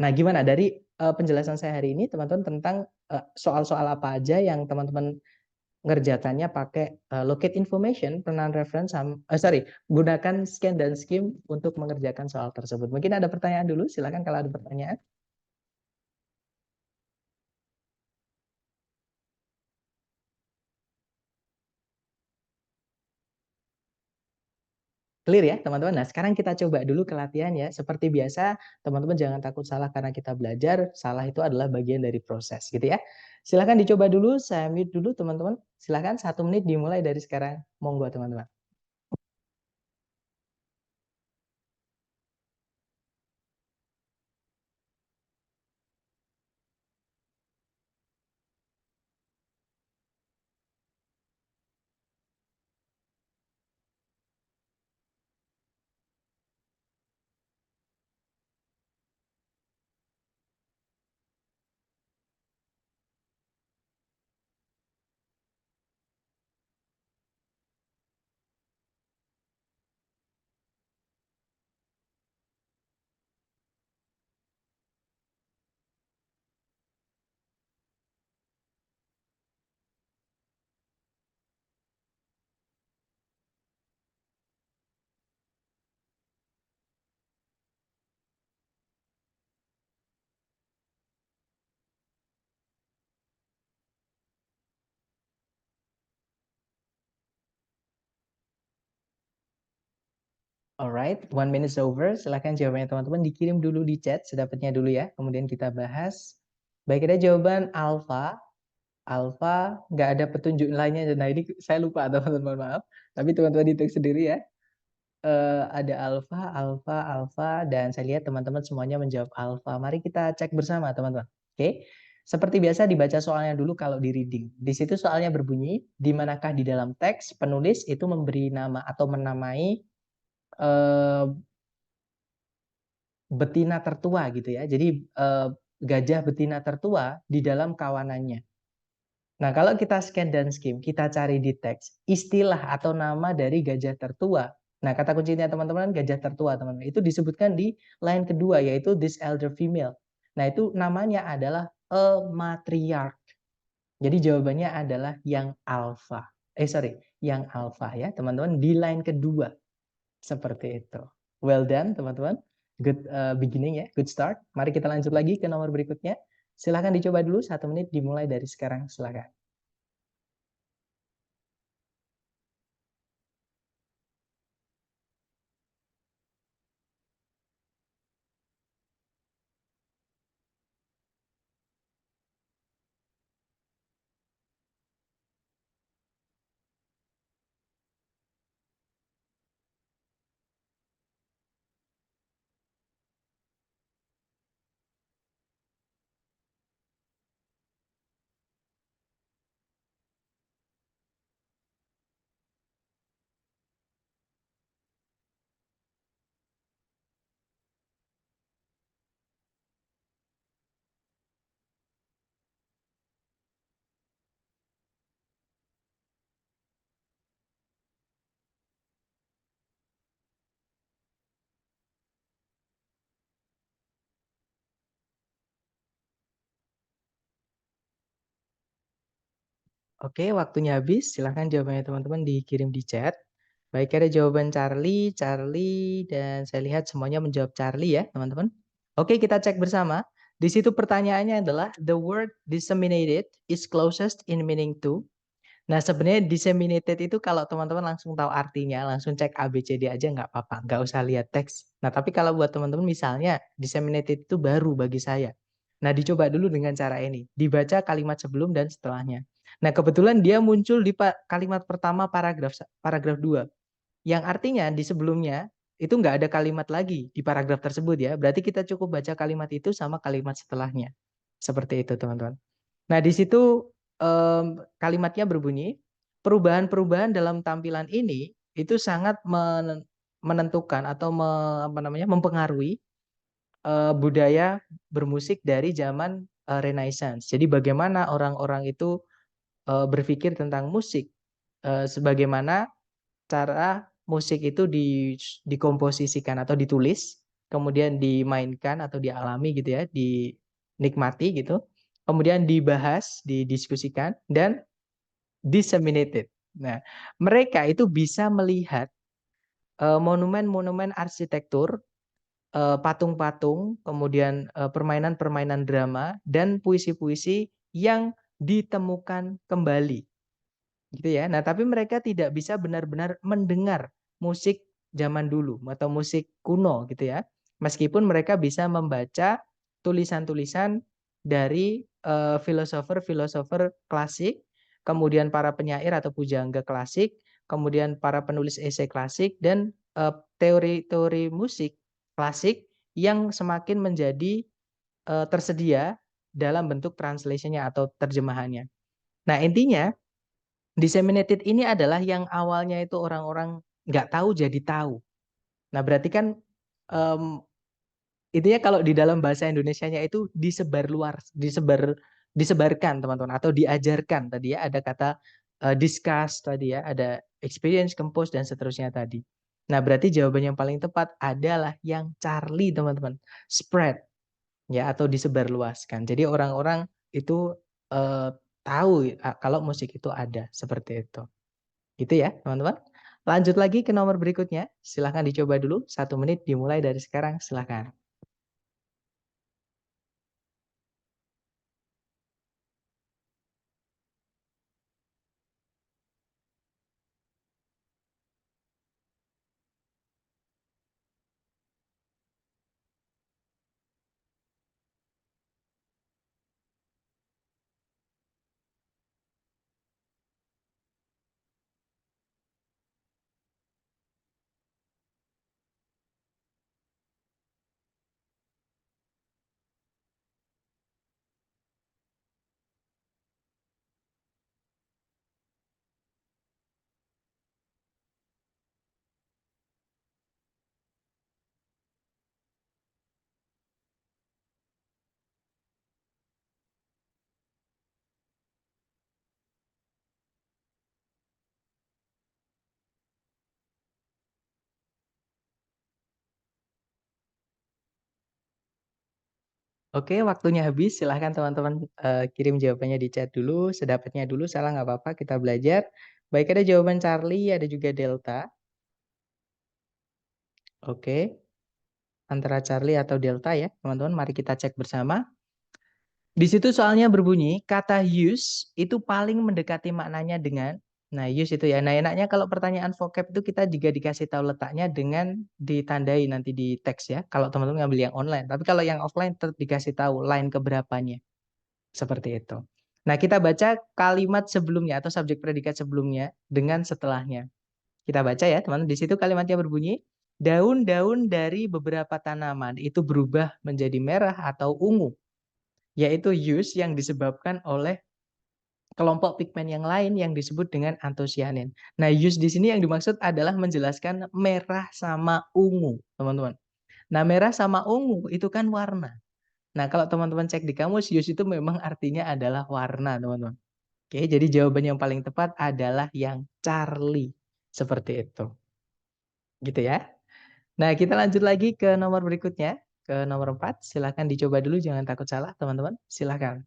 Nah, gimana dari penjelasan saya hari ini teman-teman tentang soal-soal apa aja yang teman-teman ngerjakannya pakai locate information, penahan reference, gunakan scan dan skim untuk mengerjakan soal tersebut. Mungkin ada pertanyaan dulu, silakan kalau ada pertanyaan. Clear ya teman-teman. Nah, sekarang kita coba dulu ke latihan ya. Seperti biasa, teman-teman jangan takut salah karena kita belajar. Salah itu adalah bagian dari proses gitu ya. Silakan dicoba dulu, saya mute dulu teman-teman. Silakan 1 menit dimulai dari sekarang. Monggo teman-teman. Alright, 1 minute over. Silahkan jawabannya teman-teman dikirim dulu di chat sedapatnya dulu ya. Kemudian kita bahas. Baik, ada jawaban alfa. Alfa nggak ada petunjuk lainnya. Nah ini saya lupa teman-teman, maaf. Tapi teman-teman ditelik sendiri ya. Ada alfa, alfa, alfa, dan saya lihat teman-teman semuanya menjawab alfa. Mari kita cek bersama teman-teman. Oke, seperti biasa dibaca soalnya dulu kalau di reading. Di situ soalnya berbunyi, di manakah di dalam teks penulis itu memberi nama atau menamai eh, betina tertua gitu ya. Jadi gajah betina tertua di dalam kawanannya. Nah, kalau kita scan dan skim, kita cari di teks istilah atau nama dari gajah tertua. Nah, kata kuncinya teman-teman gajah tertua, teman-teman. Itu disebutkan di line kedua, yaitu this elder female. Nah, itu namanya adalah a matriarch. Jadi jawabannya adalah yang alpha. Sorry, yang alpha ya, teman-teman. Di line kedua. Seperti itu. Well done, teman-teman. Good beginning ya, good start. Mari kita lanjut lagi ke nomor berikutnya. Silahkan dicoba dulu, 1 menit dimulai dari sekarang. Silahkan. Oke, waktunya habis. Silahkan jawabannya teman-teman dikirim di chat. Baik, ada jawaban Charlie, Charlie, dan saya lihat semuanya menjawab Charlie ya, teman-teman. Oke, kita cek bersama. Di situ pertanyaannya adalah, the word disseminated is closest in meaning to. Nah, sebenarnya disseminated itu kalau teman-teman langsung tahu artinya, langsung cek A, B, C, D aja nggak apa-apa. Nggak usah lihat teks. Nah, tapi kalau buat teman-teman misalnya, disseminated itu baru bagi saya. Nah, dicoba dulu dengan cara ini. Dibaca kalimat sebelum dan setelahnya. Nah, kebetulan dia muncul di kalimat pertama paragraf paragraf 2. Yang artinya di sebelumnya itu nggak ada kalimat lagi di paragraf tersebut ya. Berarti kita cukup baca kalimat itu sama kalimat setelahnya. Seperti itu, teman-teman. Nah, di situ kalimatnya berbunyi, perubahan-perubahan dalam tampilan ini itu sangat menentukan atau apa namanya, mempengaruhi budaya bermusik dari zaman Renaissance. Jadi bagaimana orang-orang itu berpikir tentang musik, sebagaimana cara musik itu dikomposisikan atau ditulis, kemudian dimainkan atau dialami gitu ya, dinikmati gitu, kemudian dibahas, didiskusikan, dan disseminated. Nah, mereka itu bisa melihat monumen-monumen arsitektur, patung-patung, kemudian permainan-permainan drama, dan puisi-puisi yang ditemukan kembali gitu ya. Nah, tapi mereka tidak bisa benar-benar mendengar musik zaman dulu atau musik kuno gitu ya. Meskipun mereka bisa membaca tulisan-tulisan dari filosofer-filosofer klasik, kemudian para penyair atau pujangga klasik, kemudian para penulis esai klasik dan teori-teori musik klasik yang semakin menjadi tersedia dalam bentuk translation-nya atau terjemahannya. Nah, intinya disseminated ini adalah yang awalnya itu orang-orang nggak tahu jadi tahu. Nah, berarti kan um, intinya kalau di dalam bahasa Indonesianya itu disebar luar, disebarkan teman-teman atau diajarkan tadi ya, ada kata discuss tadi ya, ada experience, compose dan seterusnya tadi. Nah, berarti jawaban yang paling tepat adalah yang Charlie teman-teman, spread ya atau disebarluaskan. Jadi orang-orang itu tahu kalau musik itu ada seperti itu. Gitu ya, teman-teman. Lanjut lagi ke nomor berikutnya. Silahkan dicoba dulu. 1 menit dimulai dari sekarang. Silahkan. Oke, waktunya habis. Silahkan teman-teman kirim jawabannya di chat dulu, sedapatnya dulu, salah nggak apa-apa, kita belajar. Baik, ada jawaban Charlie, ada juga Delta. Oke, antara Charlie atau Delta ya, teman-teman. Mari kita cek bersama. Di situ soalnya berbunyi, kata use itu paling mendekati maknanya dengan, nah use itu ya. Nah enaknya kalau pertanyaan vocab itu kita juga dikasih tahu letaknya dengan ditandai nanti di teks ya. Kalau teman-teman ngambil yang online. Tapi kalau yang offline tetap dikasih tahu line keberapanya. Seperti itu. Nah kita baca kalimat sebelumnya atau subjek predikat sebelumnya dengan setelahnya. Kita baca ya teman-teman. Di situ kalimatnya berbunyi, daun-daun dari beberapa tanaman itu berubah menjadi merah atau ungu, yaitu use yang disebabkan oleh kelompok pigmen yang lain yang disebut dengan antosianin. Nah, use di sini yang dimaksud adalah menjelaskan merah sama ungu, teman-teman. Nah, merah sama ungu itu kan warna. Nah, kalau teman-teman cek di kamus, use itu memang artinya adalah warna, teman-teman. Oke, jadi jawaban yang paling tepat adalah yang Charlie. Seperti itu. Gitu ya. Nah, kita lanjut lagi ke nomor berikutnya. Ke nomor 4. Silahkan dicoba dulu, jangan takut salah, teman-teman. Silahkan.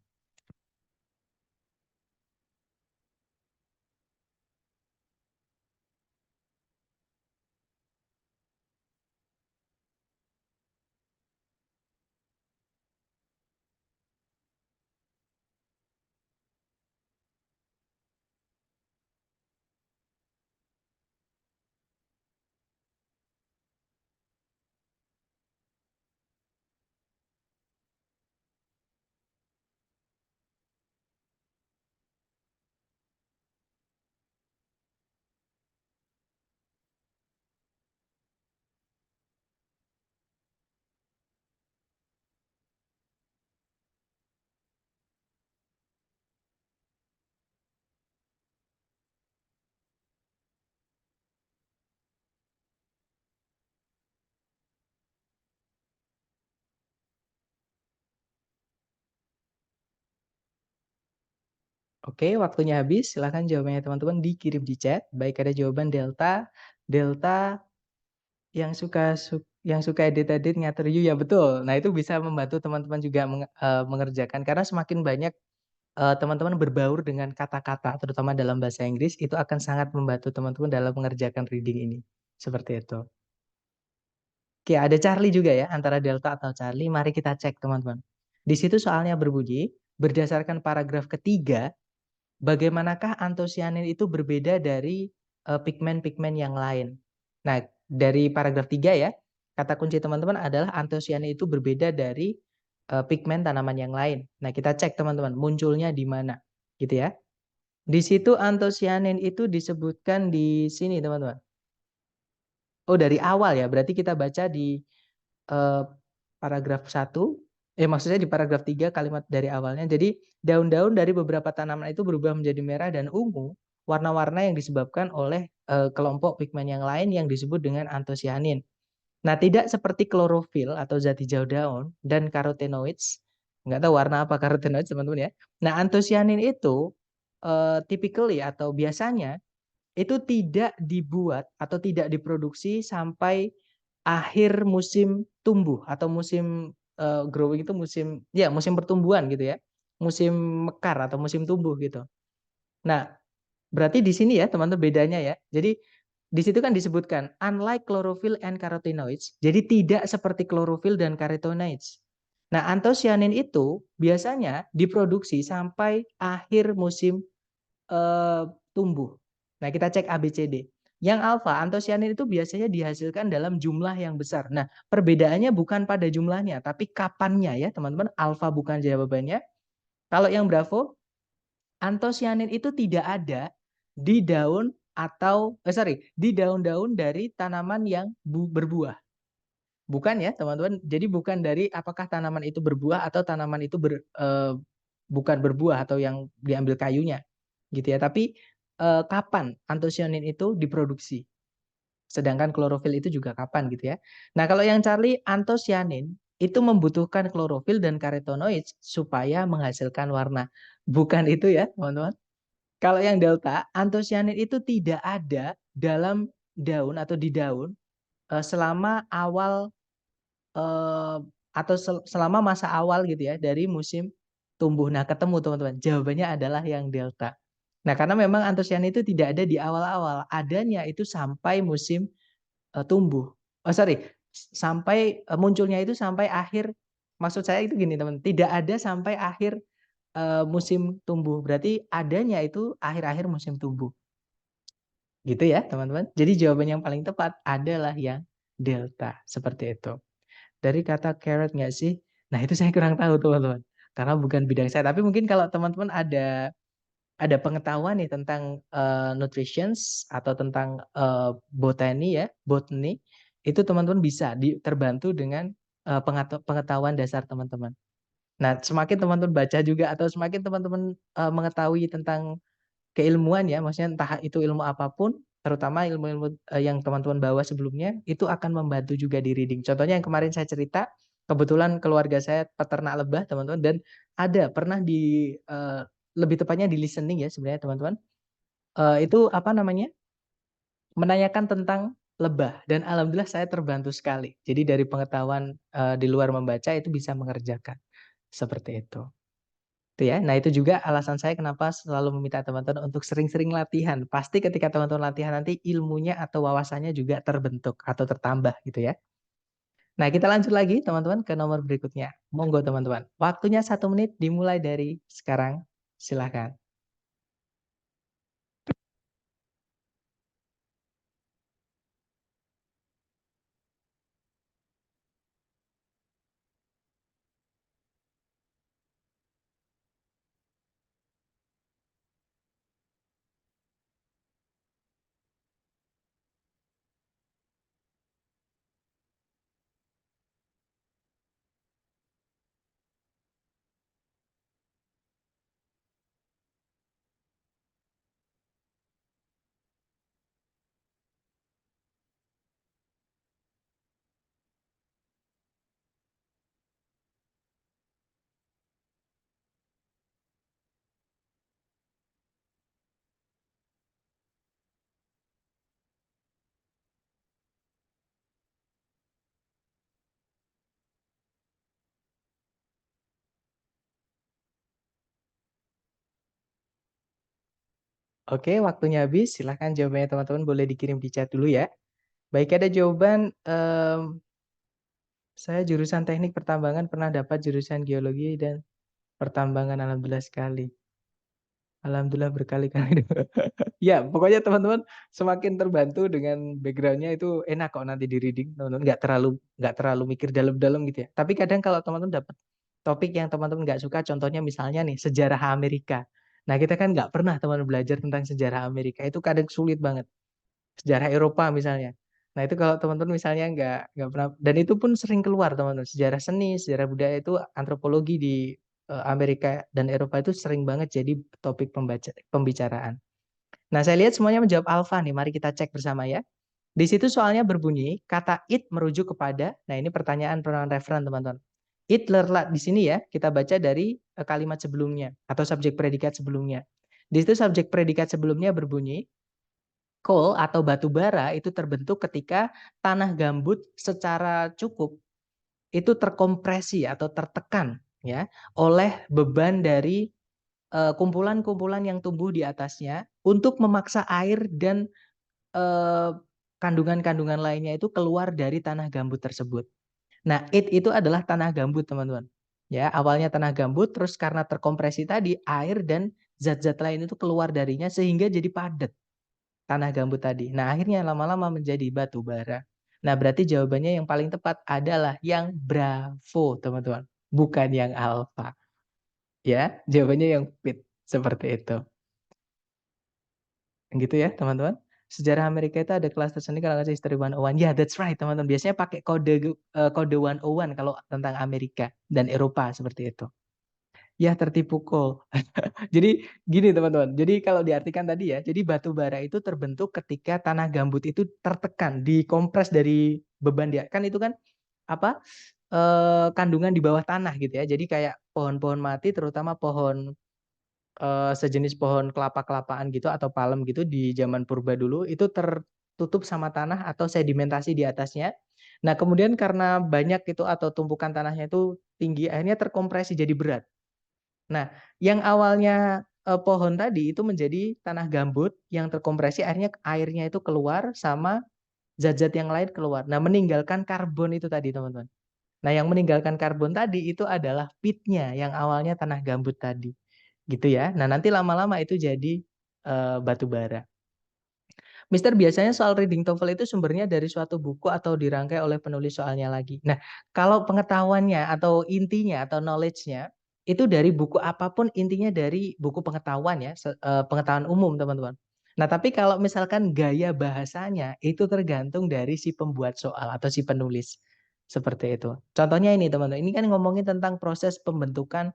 Oke, waktunya habis. Silahkan jawabannya teman-teman dikirim di chat. Baik, ada jawaban Delta. Delta yang suka edit-edit ngatur you, ya betul. Nah, itu bisa membantu teman-teman juga mengerjakan. Karena semakin banyak teman-teman berbaur dengan kata-kata, terutama dalam bahasa Inggris, itu akan sangat membantu teman-teman dalam mengerjakan reading ini. Seperti itu. Oke, ada Charlie juga ya, antara Delta atau Charlie. Mari kita cek teman-teman. Di situ soalnya berbunyi, berdasarkan paragraf ketiga, bagaimanakah antosianin itu berbeda dari pigmen-pigmen yang lain? Nah, dari paragraf 3 ya, kata kunci teman-teman adalah antosianin itu berbeda dari pigmen tanaman yang lain. Nah, kita cek teman-teman, munculnya di mana, gitu ya. Di situ antosianin itu disebutkan di sini, teman-teman. Oh, dari awal ya, berarti kita baca di eh, paragraf 1, maksudnya di paragraf 3 kalimat dari awalnya. Jadi daun-daun dari beberapa tanaman itu berubah menjadi merah dan ungu, warna-warna yang disebabkan oleh kelompok pigmen yang lain yang disebut dengan antosianin. Nah, tidak seperti klorofil atau zat hijau daun dan carotenoids, nggak tahu warna apa carotenoids teman-teman ya. Nah, antosianin itu typically atau biasanya itu tidak dibuat atau tidak diproduksi sampai akhir musim tumbuh atau musim growing itu musim pertumbuhan gitu ya. Musim mekar atau musim tumbuh gitu. Nah, berarti di sini ya teman-teman bedanya ya. Jadi di situ kan disebutkan unlike chlorophyll and carotenoids. Jadi tidak seperti klorofil dan carotenoids. Nah, antosianin itu biasanya diproduksi sampai akhir musim eh, tumbuh. Nah, kita cek ABCD. Yang alfa, antosianin itu biasanya dihasilkan dalam jumlah yang besar. Nah, perbedaannya bukan pada jumlahnya, tapi kapannya ya, teman-teman. Alfa bukan jawabannya. Kalau yang bravo, antosianin itu tidak ada di daun atau, di daun-daun dari tanaman yang berbuah. Bukan ya, teman-teman. Jadi bukan dari apakah tanaman itu berbuah atau tanaman itu bukan berbuah atau yang diambil kayunya, gitu ya. Tapi kapan antosianin itu diproduksi? Sedangkan klorofil itu juga kapan gitu ya. Nah, kalau yang Charlie, antosianin itu membutuhkan klorofil dan carotenoids supaya menghasilkan warna. Bukan itu ya, teman-teman. Kalau yang delta, antosianin itu tidak ada dalam daun atau di daun selama awal atau selama masa awal gitu ya dari musim tumbuh. Nah, ketemu teman-teman. Jawabannya adalah yang delta. Nah, karena memang antosianin itu tidak ada di awal-awal, adanya itu sampai musim tumbuh. Oh, sorry, sampai munculnya itu sampai akhir. Maksud saya itu gini, teman. Tidak ada sampai akhir musim tumbuh. Berarti adanya itu akhir-akhir musim tumbuh. Gitu ya, teman-teman. Jadi jawaban yang paling tepat adalah yang delta. Seperti itu. Dari kata carrot nggak sih? Nah, itu saya kurang tahu, teman-teman. Karena bukan bidang saya. Tapi mungkin kalau teman-teman ada pengetahuan nih tentang nutrition atau tentang botani ya, botany, itu teman-teman bisa terbantu dengan pengetahuan dasar teman-teman. Nah, semakin teman-teman baca juga atau semakin teman-teman mengetahui tentang keilmuan ya, maksudnya entah itu ilmu apapun, terutama ilmu-ilmu yang teman-teman bawa sebelumnya, itu akan membantu juga di reading. Contohnya yang kemarin saya cerita, kebetulan keluarga saya peternak lebah, teman-teman, dan ada pernah lebih tepatnya di listening ya sebenarnya teman-teman, itu apa namanya, menanyakan tentang lebah, dan alhamdulillah saya terbantu sekali. Jadi dari pengetahuan di luar membaca itu bisa mengerjakan, seperti itu. Itu ya. Nah, itu juga alasan saya kenapa selalu meminta teman-teman untuk sering-sering latihan. Pasti ketika teman-teman latihan nanti ilmunya atau wawasannya juga terbentuk atau tertambah gitu ya. Nah, kita lanjut lagi teman-teman ke nomor berikutnya. Monggo teman-teman. Waktunya 1 menit dimulai dari sekarang. Silahkan. Oke, waktunya habis. Silahkan jawabannya teman-teman boleh dikirim di chat dulu ya. Baik, ada jawaban. Saya jurusan teknik pertambangan, pernah dapat jurusan geologi dan pertambangan, alhamdulillah sekali. Alhamdulillah berkali-kali. Ya, pokoknya teman-teman semakin terbantu dengan backgroundnya itu enak kok nanti di reading, teman-teman nggak terlalu mikir dalam-dalam gitu ya. Tapi kadang kalau teman-teman dapat topik yang teman-teman nggak suka, contohnya misalnya nih sejarah Amerika. Nah, kita kan nggak pernah teman belajar tentang sejarah Amerika, itu kadang sulit banget. Sejarah Eropa misalnya. Nah, itu kalau teman-teman misalnya nggak pernah, dan itu pun sering keluar teman-teman. Sejarah seni, sejarah budaya itu antropologi di Amerika dan Eropa itu sering banget jadi topik pembicaraan. Nah, saya lihat semuanya menjawab alfa nih. Mari kita cek bersama ya. Di situ soalnya berbunyi kata it merujuk kepada, nah ini pertanyaan pronoun referen teman-teman. It lerlat di sini ya, kita baca dari kalimat sebelumnya atau subjek predikat sebelumnya. Di situ subjek predikat sebelumnya berbunyi coal atau batu bara itu terbentuk ketika tanah gambut secara cukup itu terkompresi atau tertekan ya oleh beban dari kumpulan-kumpulan yang tumbuh di atasnya untuk memaksa air dan kandungan-kandungan lainnya itu keluar dari tanah gambut tersebut. Nah, itu adalah tanah gambut, teman-teman. Ya, awalnya tanah gambut, terus karena terkompresi tadi, air dan zat-zat lain itu keluar darinya sehingga jadi padat tanah gambut tadi. Nah, akhirnya lama-lama menjadi batu bara. Nah, berarti jawabannya yang paling tepat adalah yang Bravo, teman-teman. Bukan yang Alpha. Ya, jawabannya yang fit. Seperti itu. Gitu ya, teman-teman. Sejarah Amerika itu ada kelas tersendiri kalau nggak History 101. Ya, that's right, teman-teman. Biasanya pakai kode 101 kalau tentang Amerika dan Eropa seperti itu. Ya, tertipu kok. Jadi gini, teman-teman. Jadi kalau diartikan tadi ya, jadi batu bara itu terbentuk ketika tanah gambut itu tertekan, dikompres dari beban dia. Kan itu kan apa? Kandungan di bawah tanah gitu ya. Jadi kayak pohon-pohon mati, terutama pohon sejenis pohon kelapa-kelapaan gitu atau palem gitu di zaman purba dulu itu tertutup sama tanah atau sedimentasi di atasnya. Nah, kemudian karena banyak itu atau tumpukan tanahnya itu tinggi, akhirnya terkompresi jadi berat. Nah, yang awalnya pohon tadi itu menjadi tanah gambut yang terkompresi, akhirnya airnya itu keluar sama zat-zat yang lain keluar. Nah, meninggalkan karbon itu tadi, teman-teman. Nah, yang meninggalkan karbon tadi itu adalah pitnya yang awalnya tanah gambut tadi. Gitu ya. Nah, nanti lama-lama itu jadi batu bara. Mister, biasanya soal reading TOEFL itu sumbernya dari suatu buku atau dirangkai oleh penulis soalnya lagi. Nah, kalau pengetahuannya atau intinya atau knowledge-nya itu dari buku apapun, intinya dari buku pengetahuan ya, pengetahuan umum, teman-teman. Nah, tapi kalau misalkan gaya bahasanya itu tergantung dari si pembuat soal atau si penulis. Seperti itu. Contohnya ini, teman-teman. Ini kan ngomongin tentang proses pembentukan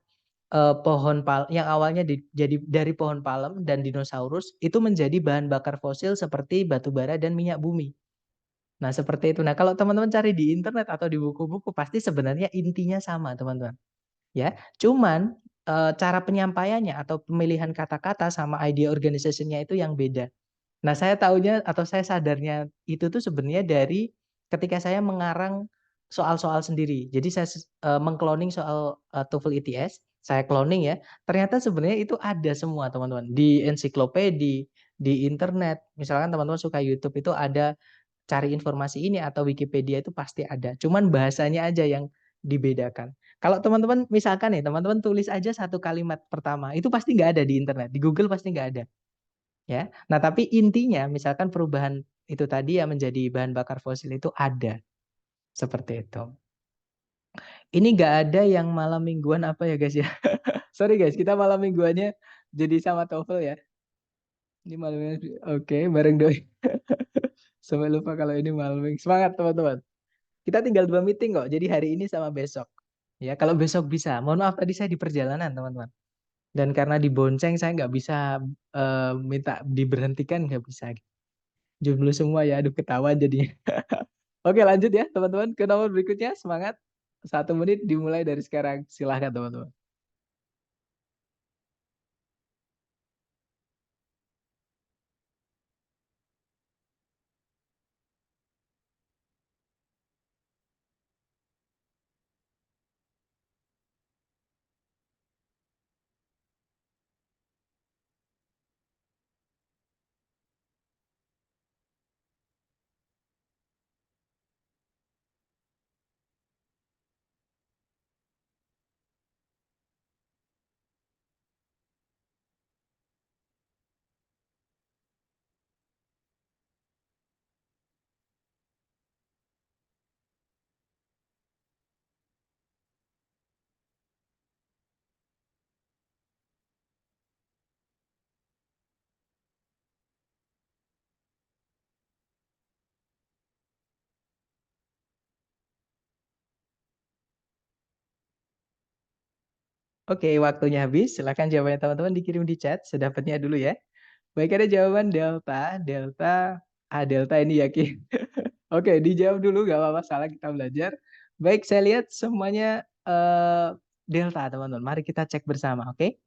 pohon yang awalnya jadi dari pohon palem dan dinosaurus itu menjadi bahan bakar fosil seperti batu bara dan minyak bumi. Nah, seperti itu. Nah, kalau teman-teman cari di internet atau di buku-buku pasti sebenarnya intinya sama, teman-teman. Ya, cuman cara penyampaiannya atau pemilihan kata-kata sama idea organization-nya itu yang beda. Nah, saya tahunya atau saya sadarnya itu tuh sebenarnya dari ketika saya mengarang soal-soal sendiri. Jadi saya mengcloning soal TOEFL ITS, saya cloning ya. Ternyata sebenarnya itu ada semua, teman-teman. Di ensiklopedi, di internet. Misalkan teman-teman suka YouTube itu ada cari informasi ini atau Wikipedia itu pasti ada. Cuman bahasanya aja yang dibedakan. Kalau teman-teman misalkan nih, teman-teman tulis aja satu kalimat pertama, itu pasti nggak ada di internet. Di Google pasti nggak ada. Ya. Nah, tapi intinya misalkan perubahan itu tadi ya menjadi bahan bakar fosil itu ada seperti itu. Ini nggak ada yang malam mingguan apa ya guys ya? Sorry guys, kita malam mingguannya jadi sama TOEFL ya. Ini malam minggu. Oke, bareng doi. Sampai lupa kalau ini malam minggu. Semangat teman-teman. Kita tinggal 2 meeting kok. Jadi hari ini sama besok. Ya, kalau besok bisa. Mohon maaf tadi saya di perjalanan teman-teman. Dan karena dibonceng saya nggak bisa minta diberhentikan nggak bisa. Jomblo semua ya, aduh ketawa jadinya. Oke lanjut ya teman-teman ke nomor berikutnya, semangat. 1 menit dimulai dari sekarang, silahkan teman-teman. Oke, waktunya habis, silahkan jawabannya teman-teman dikirim di chat sedapatnya dulu ya. Baik, ada jawaban delta, delta, delta ini yakin. Oke, dijawab dulu gak apa-apa, salah kita belajar. Baik, saya lihat semuanya delta teman-teman. Mari kita cek bersama, oke?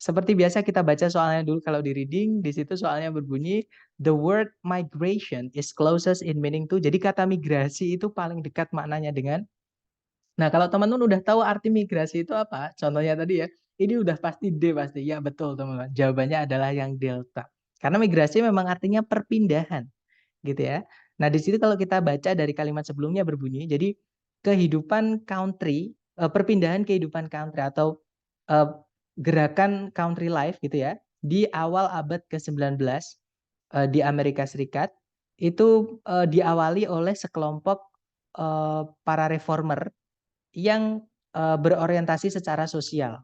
Seperti biasa kita baca soalnya dulu kalau di reading. Di situ soalnya berbunyi, the word migration is closest in meaning to. Jadi kata migrasi itu paling dekat maknanya dengan. Nah, kalau teman-teman udah tahu arti migrasi itu apa, contohnya tadi ya, ini udah pasti D pasti. Ya betul teman-teman. Jawabannya adalah yang delta. Karena migrasi memang artinya perpindahan, gitu ya. Nah, di sini kalau kita baca dari kalimat sebelumnya berbunyi, jadi kehidupan country, perpindahan kehidupan country atau eh, gerakan country life gitu ya, di awal abad ke-19 di Amerika Serikat itu diawali oleh sekelompok para reformer yang berorientasi secara sosial,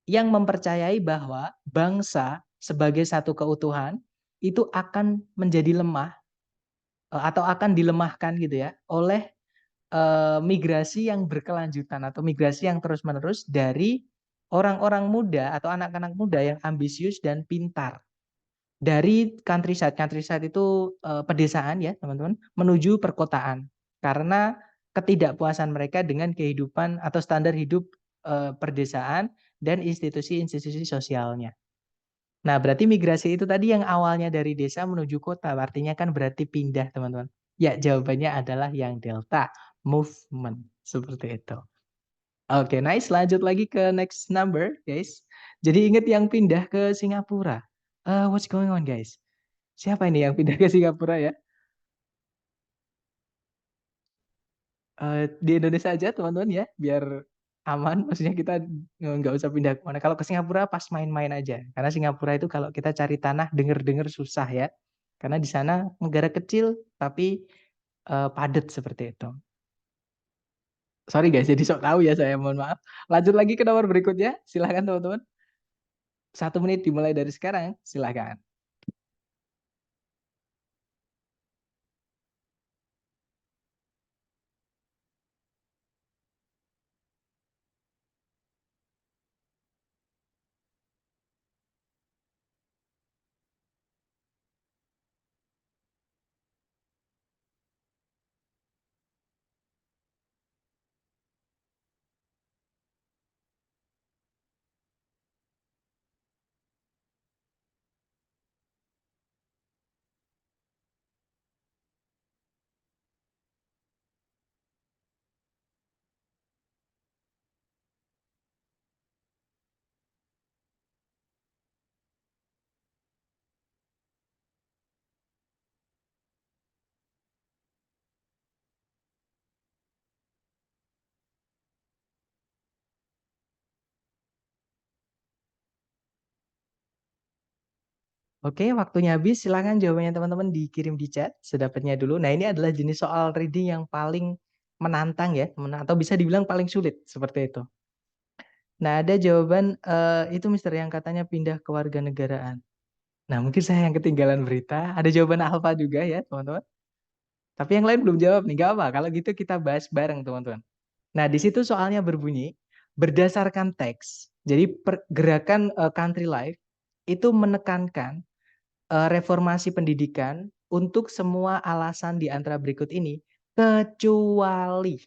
yang mempercayai bahwa bangsa sebagai satu keutuhan itu akan menjadi lemah atau akan dilemahkan gitu ya oleh migrasi yang berkelanjutan atau migrasi yang terus-menerus dari orang-orang muda atau anak-anak muda yang ambisius dan pintar dari countryside. Countryside itu pedesaan ya teman-teman, menuju perkotaan karena ketidakpuasan mereka dengan kehidupan atau standar hidup perdesaan dan institusi-institusi sosialnya. Nah, berarti migrasi itu tadi yang awalnya dari desa menuju kota, artinya kan berarti pindah, teman-teman. Ya, jawabannya adalah yang delta, movement. Seperti itu. Oke, nice. Lanjut lagi ke next number, guys. Jadi ingat yang pindah ke Singapura. What's going on, guys? Siapa ini yang pindah ke Singapura ya? Di Indonesia aja, teman-teman ya, biar aman. Maksudnya kita nggak usah pindah ke mana. Kalau ke Singapura pas main-main aja. Karena Singapura itu kalau kita cari tanah denger-denger susah ya. Karena di sana negara kecil tapi padat seperti itu. Sorry guys, jadi sok tahu ya saya, mohon maaf. Lanjut lagi ke nomor berikutnya. Silahkan teman-teman. 1 menit dimulai dari sekarang. Silahkan. Oke, waktunya habis. Silahkan jawabannya teman-teman dikirim di chat sedapatnya dulu. Nah, ini adalah jenis soal reading yang paling menantang ya, atau bisa dibilang paling sulit seperti itu. Nah, ada jawaban itu Mister yang katanya pindah ke warga negaraan. Nah, mungkin saya yang ketinggalan berita. Ada jawaban alfa juga ya, teman-teman. Tapi yang lain belum jawab nih, gak apa. Kalau gitu kita bahas bareng, teman-teman. Nah, di situ soalnya berbunyi, berdasarkan teks, jadi pergerakan country life itu menekankan reformasi pendidikan untuk semua alasan di antara berikut ini, kecuali.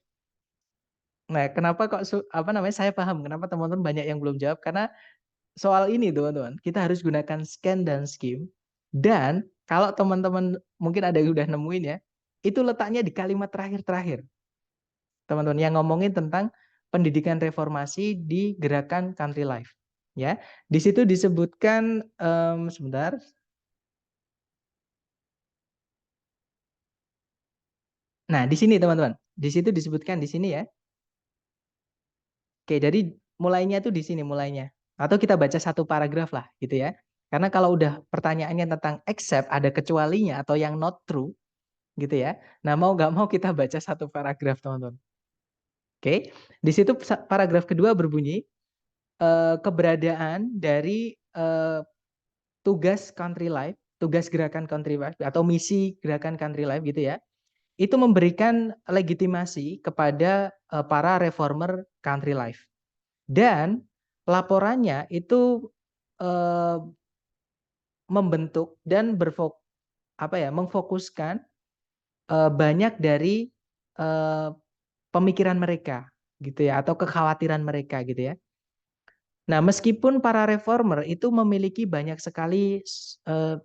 Nah, kenapa kok apa namanya? Saya paham kenapa teman-teman banyak yang belum jawab, karena soal ini teman-teman kita harus gunakan scan dan skim, dan kalau teman-teman mungkin ada yang udah nemuin ya, itu letaknya di kalimat terakhir-terakhir teman-teman yang ngomongin tentang pendidikan reformasi di gerakan country life ya. Di situ disebutkan sebentar. Nah, di sini teman-teman, di situ disebutkan di sini ya. Oke, jadi mulainya tuh di sini mulainya. Atau kita baca satu paragraf lah gitu ya. Karena kalau udah pertanyaannya tentang except, ada kecualinya atau yang not true gitu ya. Nah, mau nggak mau kita baca satu paragraf teman-teman. Oke, di situ paragraf kedua berbunyi, keberadaan dari tugas country life, tugas gerakan country life atau misi gerakan country life gitu ya. Itu memberikan legitimasi kepada para reformer country life. Dan laporannya itu eh, membentuk dan mengfokuskan banyak dari eh, pemikiran mereka gitu ya, atau kekhawatiran mereka gitu ya. Nah, meskipun para reformer itu memiliki banyak sekali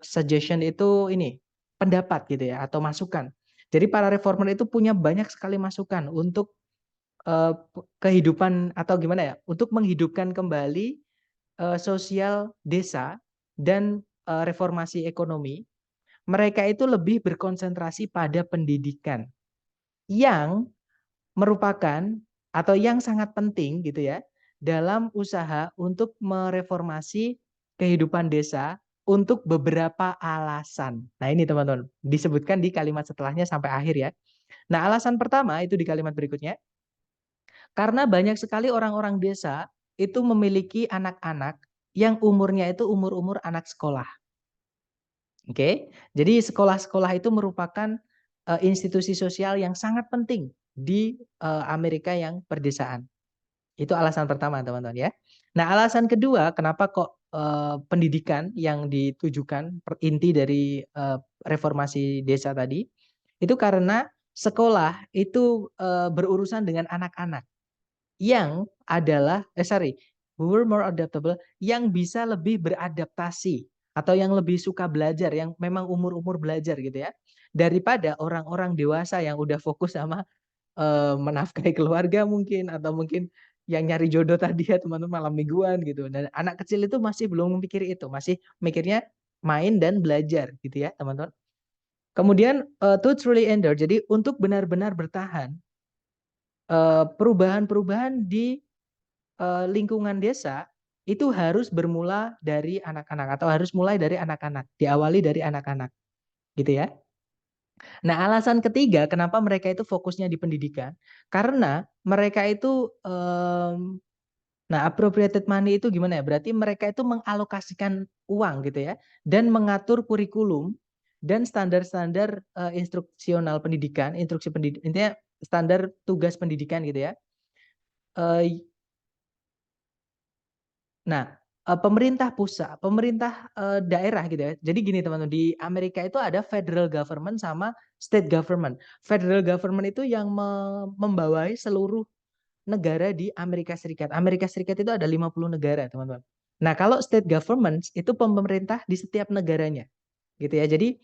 suggestion, itu ini pendapat gitu ya atau masukan. Jadi para reformer itu punya banyak sekali masukan untuk kehidupan atau gimana ya, untuk menghidupkan kembali sosial desa dan reformasi ekonomi. Mereka itu lebih berkonsentrasi pada pendidikan yang merupakan atau yang sangat penting gitu ya dalam usaha untuk mereformasi kehidupan desa untuk beberapa alasan. Nah, ini teman-teman disebutkan di kalimat setelahnya sampai akhir ya. Nah, alasan pertama itu di kalimat berikutnya, karena banyak sekali orang-orang desa itu memiliki anak-anak yang umurnya itu umur-umur anak sekolah. Oke, jadi sekolah-sekolah itu merupakan institusi sosial yang sangat penting di Amerika yang perdesaan. Itu alasan pertama, teman-teman ya. Nah, alasan kedua, kenapa kok pendidikan yang ditujukan inti dari reformasi desa tadi, itu karena sekolah itu berurusan dengan anak-anak yang adalah, who were more adaptable, yang bisa lebih beradaptasi atau yang lebih suka belajar, yang memang umur-umur belajar gitu ya, daripada orang-orang dewasa yang udah fokus sama menafkahi keluarga mungkin, atau mungkin yang nyari jodoh tadi ya teman-teman, malam mingguan gitu. Dan anak kecil itu masih belum memikir itu, masih mikirnya main dan belajar gitu ya teman-teman. Kemudian to truly endure, jadi untuk benar-benar bertahan, perubahan-perubahan di lingkungan desa itu harus bermula dari anak-anak, atau harus mulai dari anak-anak, diawali dari anak-anak gitu ya. Nah, alasan ketiga kenapa mereka itu fokusnya di pendidikan, karena mereka itu nah, appropriated money itu gimana ya? Berarti mereka itu mengalokasikan uang gitu ya, dan mengatur kurikulum dan standar-standar instruksional pendidikan, intinya standar tugas pendidikan gitu ya. Eh, Nah, pemerintah pusat, pemerintah daerah gitu ya. Jadi gini teman-teman, di Amerika itu ada federal government sama state government. Federal government itu yang membawahi seluruh negara di Amerika Serikat. Amerika Serikat itu ada 50 negara, teman-teman. Nah, kalau state government itu pemerintah di setiap negaranya, gitu ya. Jadi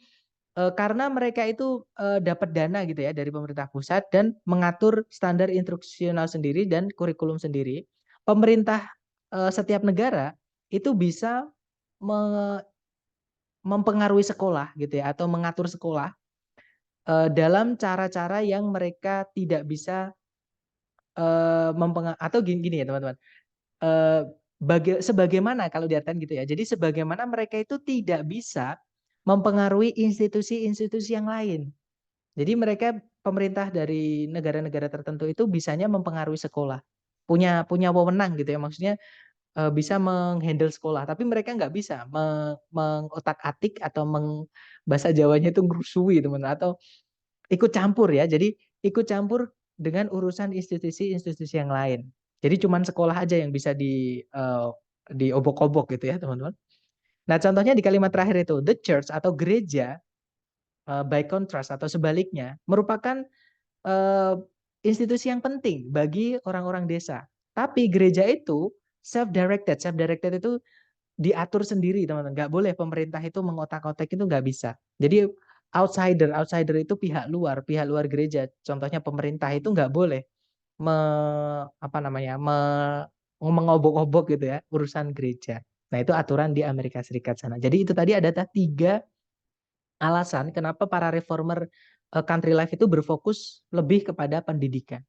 karena mereka itu dapat dana gitu ya dari pemerintah pusat dan mengatur standar instruksional sendiri dan kurikulum sendiri, pemerintah setiap negara itu bisa mempengaruhi sekolah gitu ya, atau mengatur sekolah dalam cara-cara yang mereka tidak bisa atau gini ya teman-teman. Eh, sebagaimana kalau diartikan gitu ya. Jadi sebagaimana mereka itu tidak bisa mempengaruhi institusi-institusi yang lain. Jadi mereka, pemerintah dari negara-negara tertentu itu bisanya mempengaruhi sekolah. Punya punya wewenang gitu ya. Maksudnya bisa menghandle sekolah, tapi mereka nggak bisa mengotak-atik atau bahasa Jawanya itu ngerusui teman, atau ikut campur ya. Jadi ikut campur dengan urusan institusi-institusi yang lain. Jadi cuman sekolah aja yang bisa diobok-obok gitu ya teman-teman. Nah, contohnya di kalimat terakhir itu, the church atau gereja by contrast atau sebaliknya merupakan eh, institusi yang penting bagi orang-orang desa. Tapi gereja itu self-directed. Self-directed itu diatur sendiri teman-teman. Nggak boleh pemerintah itu mengotak-otak, itu nggak bisa. Jadi outsider itu pihak luar gereja. Contohnya pemerintah itu nggak boleh me, apa namanya mengobok-obok gitu ya urusan gereja. Nah, itu aturan di Amerika Serikat sana. Jadi itu tadi ada tiga alasan kenapa para reformer country life itu berfokus lebih kepada pendidikan.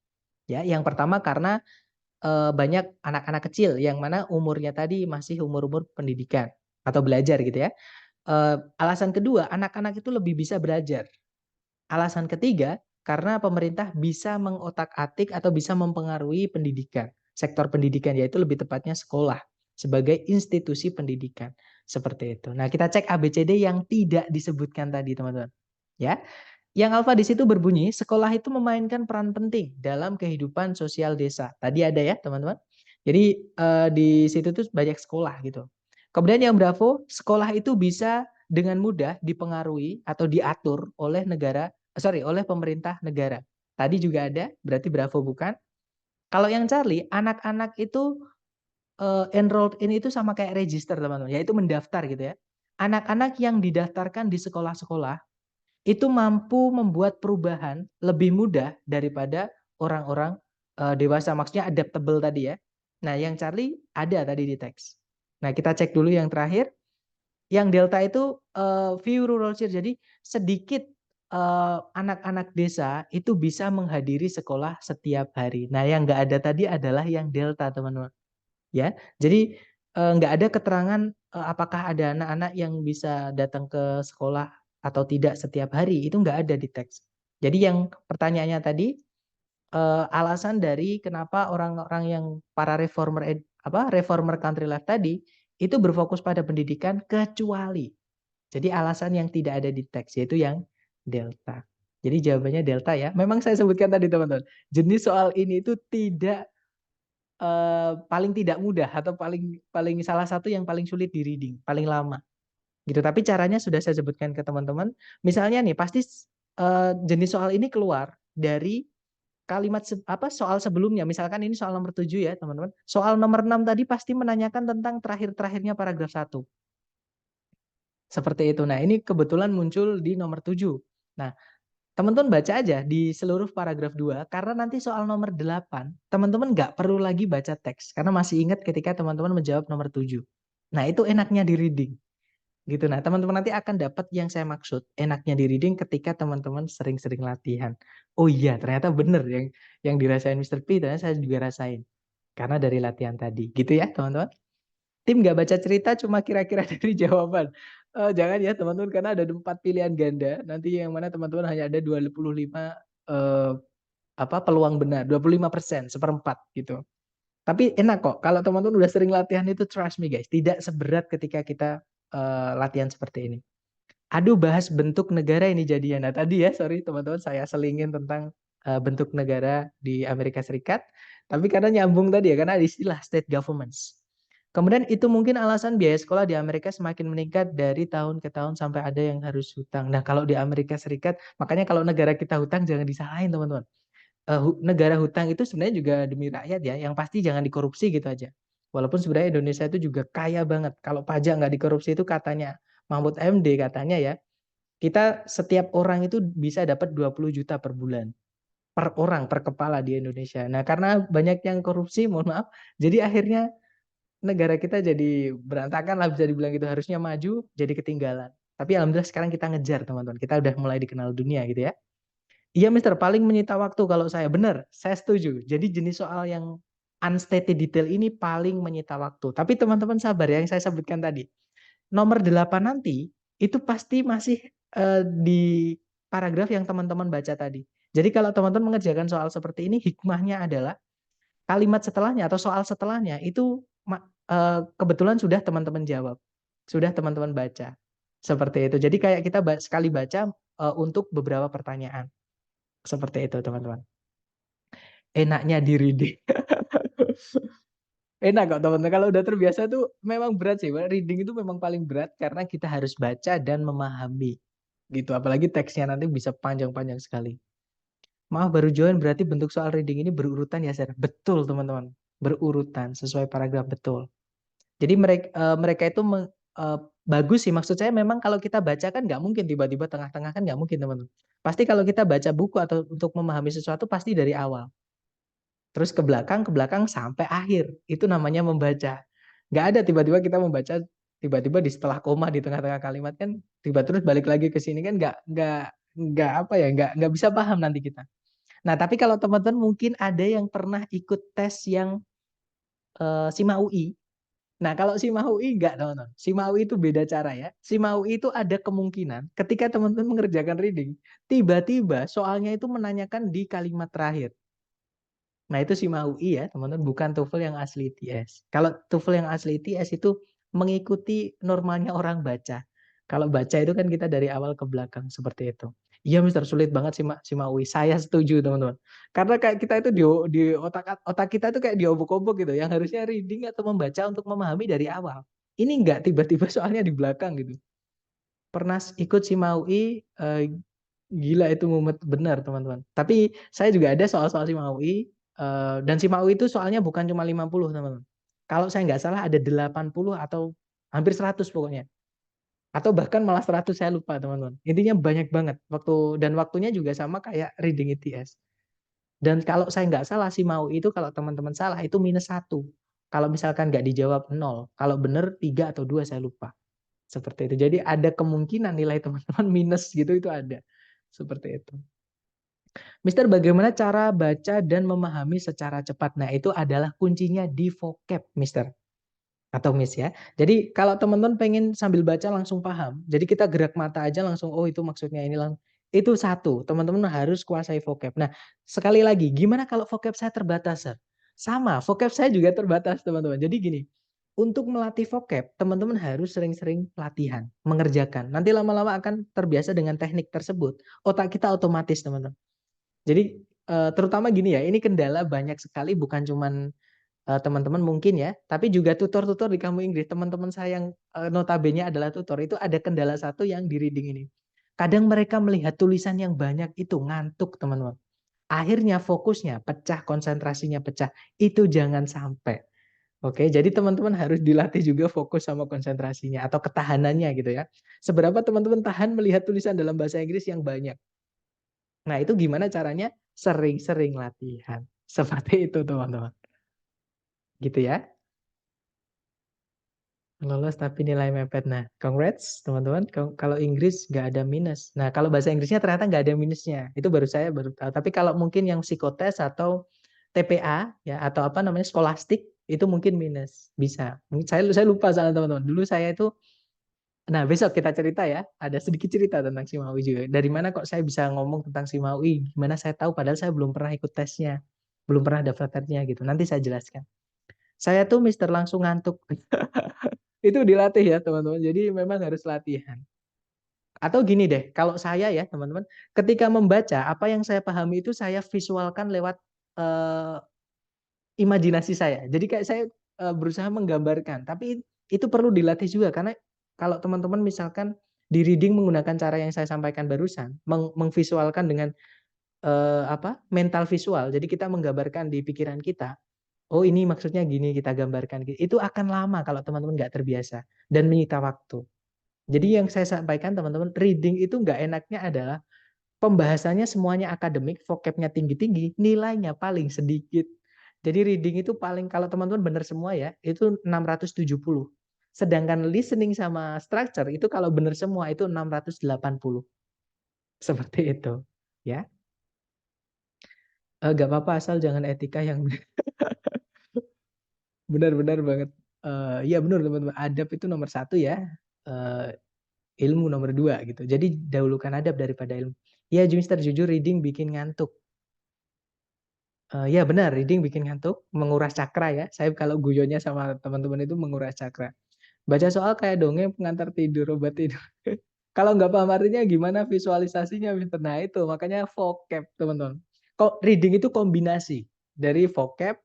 Ya, yang pertama karena banyak anak-anak kecil yang mana umurnya tadi masih umur-umur pendidikan atau belajar gitu ya. Alasan kedua, anak-anak itu lebih bisa belajar. Alasan ketiga, karena pemerintah bisa mengotak-atik atau bisa mempengaruhi pendidikan, sektor pendidikan, yaitu lebih tepatnya sekolah sebagai institusi pendidikan. Seperti itu. Nah, kita cek ABCD yang tidak disebutkan tadi, teman-teman. Ya, yang alfa di situ berbunyi, sekolah itu memainkan peran penting dalam kehidupan sosial desa. Tadi ada ya, teman-teman. Jadi di situ tuh banyak sekolah gitu. Kemudian yang Bravo, sekolah itu bisa dengan mudah dipengaruhi atau diatur oleh oleh pemerintah negara. Tadi juga ada, berarti Bravo bukan. Kalau yang Charlie, anak-anak itu enrolled in itu sama kayak register, teman-teman, yaitu mendaftar gitu ya. Anak-anak yang didaftarkan di sekolah-sekolah itu mampu membuat perubahan lebih mudah daripada orang-orang dewasa, maksudnya adaptable tadi ya. Nah, yang Charlie ada tadi di teks. Nah, kita cek dulu yang terakhir. Yang delta itu few rural children. Jadi sedikit anak-anak desa itu bisa menghadiri sekolah setiap hari. Nah, yang nggak ada tadi adalah yang delta, teman-teman. Ya, jadi nggak ada keterangan apakah ada anak-anak yang bisa datang ke sekolah atau tidak setiap hari. Itu nggak ada di teks. Jadi yang pertanyaannya tadi, alasan dari kenapa orang-orang yang para reformer country life tadi itu berfokus pada pendidikan, kecuali jadi alasan yang tidak ada di teks, yaitu yang delta. Jadi jawabannya delta ya. Memang saya sebutkan tadi teman-teman, jenis soal ini itu paling tidak mudah, atau paling paling salah satu yang paling sulit di reading, paling lama gitu. Tapi caranya sudah saya sebutkan ke teman-teman. Misalnya nih, pasti jenis soal ini keluar dari kalimat soal sebelumnya. Misalkan ini soal nomor 7 ya teman-teman. Soal nomor 6 tadi pasti menanyakan tentang terakhir-terakhirnya paragraf 1. Seperti itu. Nah, ini kebetulan muncul di nomor 7. Nah, teman-teman baca aja di seluruh paragraf 2, karena nanti soal nomor 8, teman-teman nggak perlu lagi baca teks, karena masih ingat ketika teman-teman menjawab nomor 7. Nah, itu enaknya di reading. Gitu. Nah, teman-teman nanti akan dapat yang saya maksud. Enaknya di reading ketika teman-teman sering-sering latihan. Oh iya, ternyata benar yang dirasain Mr. P, ternyata saya juga rasain. Karena dari latihan tadi. Gitu ya, teman-teman. Tim nggak baca cerita cuma kira-kira dari jawaban. Jangan ya teman-teman, karena ada 4 pilihan ganda. Nanti yang mana teman-teman hanya ada 25 peluang benar, 25%, seperempat gitu. Tapi enak kok kalau teman-teman udah sering latihan itu, trust me guys, tidak seberat ketika kita latihan seperti ini. Aduh, bahas bentuk negara ini jadinya. Nah tadi ya, sorry teman-teman, saya selingin tentang bentuk negara di Amerika Serikat. Tapi karena nyambung tadi ya, karena ada istilah state governments. Kemudian itu mungkin alasan biaya sekolah di Amerika semakin meningkat dari tahun ke tahun sampai ada yang harus hutang. Nah kalau di Amerika Serikat, makanya kalau negara kita hutang jangan disalahin teman-teman. Negara hutang itu sebenarnya juga demi rakyat ya, yang pasti jangan dikorupsi gitu aja. Walaupun sebenarnya Indonesia itu juga kaya banget. Kalau pajak nggak dikorupsi itu katanya Mahfud MD katanya ya, kita setiap orang itu bisa dapat 20 juta per bulan. Per orang, per kepala di Indonesia. Nah karena banyak yang korupsi, mohon maaf, jadi akhirnya negara kita jadi berantakan lah, bisa dibilang gitu. Harusnya maju, jadi ketinggalan. Tapi alhamdulillah sekarang kita ngejar teman-teman. Kita udah mulai dikenal dunia gitu ya. Iya Mister, paling menyita waktu kalau saya. Benar, saya setuju. Jadi jenis soal yang unstated detail ini paling menyita waktu. Tapi teman-teman sabar ya, yang saya sebutkan tadi. Nomor 8 nanti, itu pasti masih di paragraf yang teman-teman baca tadi. Jadi kalau teman-teman mengerjakan soal seperti ini, hikmahnya adalah kalimat setelahnya atau soal setelahnya itu kebetulan sudah teman-teman jawab. Sudah teman-teman baca. Seperti itu. Jadi kayak kita sekali baca untuk beberapa pertanyaan. Seperti itu teman-teman. Enaknya di reading. Enak kok teman-teman. Kalau udah terbiasa tuh memang berat sih. Reading itu memang paling berat karena kita harus baca dan memahami. Gitu. Apalagi teksnya nanti bisa panjang-panjang sekali. Maaf baru join, berarti bentuk soal reading ini berurutan ya, Sir? Betul teman-teman. Berurutan sesuai paragraf, betul. Jadi mereka itu bagus sih. Maksud saya memang kalau kita baca kan nggak mungkin tiba-tiba tengah-tengah, kan nggak mungkin teman-teman. Pasti kalau kita baca buku atau untuk memahami sesuatu pasti dari awal. Terus ke belakang sampai akhir. Itu namanya membaca. Nggak ada tiba-tiba kita membaca tiba-tiba di setelah koma di tengah-tengah kalimat, kan tiba terus balik lagi ke sini, kan nggak apa ya, nggak bisa paham nanti kita. Nah tapi kalau teman-teman mungkin ada yang pernah ikut tes yang SIMA UI. Nah kalau SIMA UI enggak teman-teman. SIMA UI itu beda cara ya. SIMA UI itu ada kemungkinan ketika teman-teman mengerjakan reading, tiba-tiba soalnya itu menanyakan di kalimat terakhir. Nah itu SIMA UI ya teman-teman, bukan TOEFL yang asli ITS. Kalau TOEFL yang asli ITS itu mengikuti normalnya orang baca. Kalau baca itu kan kita dari awal ke belakang seperti itu. Iya Mister, sulit banget SIMA UI. Saya setuju teman-teman. Karena kayak kita itu di otak kita itu kayak diobok-obok gitu. Yang harusnya reading atau membaca untuk memahami dari awal. Ini enggak, tiba-tiba soalnya di belakang gitu. Pernah ikut SIMA UI, gila itu mumet benar teman-teman. Tapi saya juga ada soal-soal SIMA UI, dan SIMA UI itu soalnya bukan cuma 50 teman-teman. Kalau saya nggak salah ada 80 atau hampir 100 pokoknya. Atau bahkan malah 100, saya lupa teman-teman. Intinya banyak banget waktu, dan waktunya juga sama kayak reading ITS. Dan kalau saya nggak salah SIMA UI itu, kalau teman-teman salah itu -1. Kalau misalkan nggak dijawab 0, kalau benar 3 atau 2 saya lupa. Seperti itu. Jadi ada kemungkinan nilai teman-teman minus gitu, itu ada. Seperti itu. Mister, bagaimana cara baca dan memahami secara cepat? Nah, itu adalah kuncinya di vocab, Mister. Atau Miss ya. Jadi kalau teman-teman pengen sambil baca langsung paham, jadi kita gerak mata aja langsung, oh itu maksudnya ini langsung. Itu satu, teman-teman harus kuasai vocab. Nah, sekali lagi, gimana kalau vocab saya terbatas, Sir? Sama, vocab saya juga terbatas, teman-teman. Jadi gini, untuk melatih vocab, teman-teman harus sering-sering latihan, mengerjakan. Nanti lama-lama akan terbiasa dengan teknik tersebut. Otak kita otomatis, teman-teman. Jadi terutama gini ya, ini kendala banyak sekali, bukan cuman teman-teman mungkin ya, tapi juga tutor-tutor di kampung Inggris, teman-teman saya yang notabene adalah tutor, itu ada kendala satu yang di reading ini. Kadang mereka melihat tulisan yang banyak itu ngantuk teman-teman. Akhirnya fokusnya pecah, konsentrasinya pecah. Itu jangan sampai. Oke, jadi teman-teman harus dilatih juga fokus sama konsentrasinya atau ketahanannya gitu ya. Seberapa teman-teman tahan melihat tulisan dalam bahasa Inggris yang banyak. Nah, itu gimana caranya? Sering-sering latihan. Seperti itu, teman-teman. Gitu ya. Lolos tapi nilai mepet. Nah, congrats teman-teman. Kalau Inggris nggak ada minus. Nah, kalau bahasa Inggrisnya ternyata nggak ada minusnya. Itu saya baru tahu. Tapi kalau mungkin yang psikotes atau TPA ya atau apa namanya skolastik itu mungkin minus. Bisa. Saya lupa soal teman-teman. Dulu saya itu, nah besok kita cerita ya. Ada sedikit cerita tentang Simaui juga. Dari mana kok saya bisa ngomong tentang Simaui? Gimana saya tahu? Padahal saya belum pernah ikut tesnya, belum pernah daftarnya gitu. Nanti saya jelaskan. Saya tuh Mister langsung ngantuk. Itu dilatih ya teman-teman. Jadi memang harus latihan. Atau gini deh, kalau saya ya teman-teman, ketika membaca apa yang saya pahami itu saya visualkan lewat eh, imajinasi saya. Jadi kayak saya berusaha menggambarkan. Tapi itu perlu dilatih juga karena kalau teman-teman misalkan di reading menggunakan cara yang saya sampaikan barusan, mengvisualkan dengan apa mental visual. Jadi kita menggambarkan di pikiran kita. Oh ini maksudnya gini kita gambarkan. Itu akan lama kalau teman-teman nggak terbiasa dan menyita waktu. Jadi yang saya sampaikan teman-teman, reading itu nggak enaknya adalah pembahasannya semuanya akademik, vocabnya tinggi-tinggi, nilainya paling sedikit. Jadi reading itu paling kalau teman-teman benar semua ya, itu 670. Sedangkan listening sama structure itu kalau benar semua itu 680. Seperti itu. Ya. Gak apa-apa asal jangan etika yang benar-benar banget. Iya benar teman-teman. Adab itu nomor satu ya. Eh, Ilmu nomor dua gitu. Jadi dahulukan adab daripada ilmu. Ya, Mister jujur reading bikin ngantuk. Ya benar, reading bikin ngantuk, menguras cakra ya. Saya kalau guyonnya sama teman-teman itu menguras cakra. Baca soal kayak dongeng pengantar tidur, obat tidur. Kalau nggak paham artinya gimana visualisasinya, Mister? Nah itu makanya vocab teman-teman. Kok reading itu kombinasi dari vocab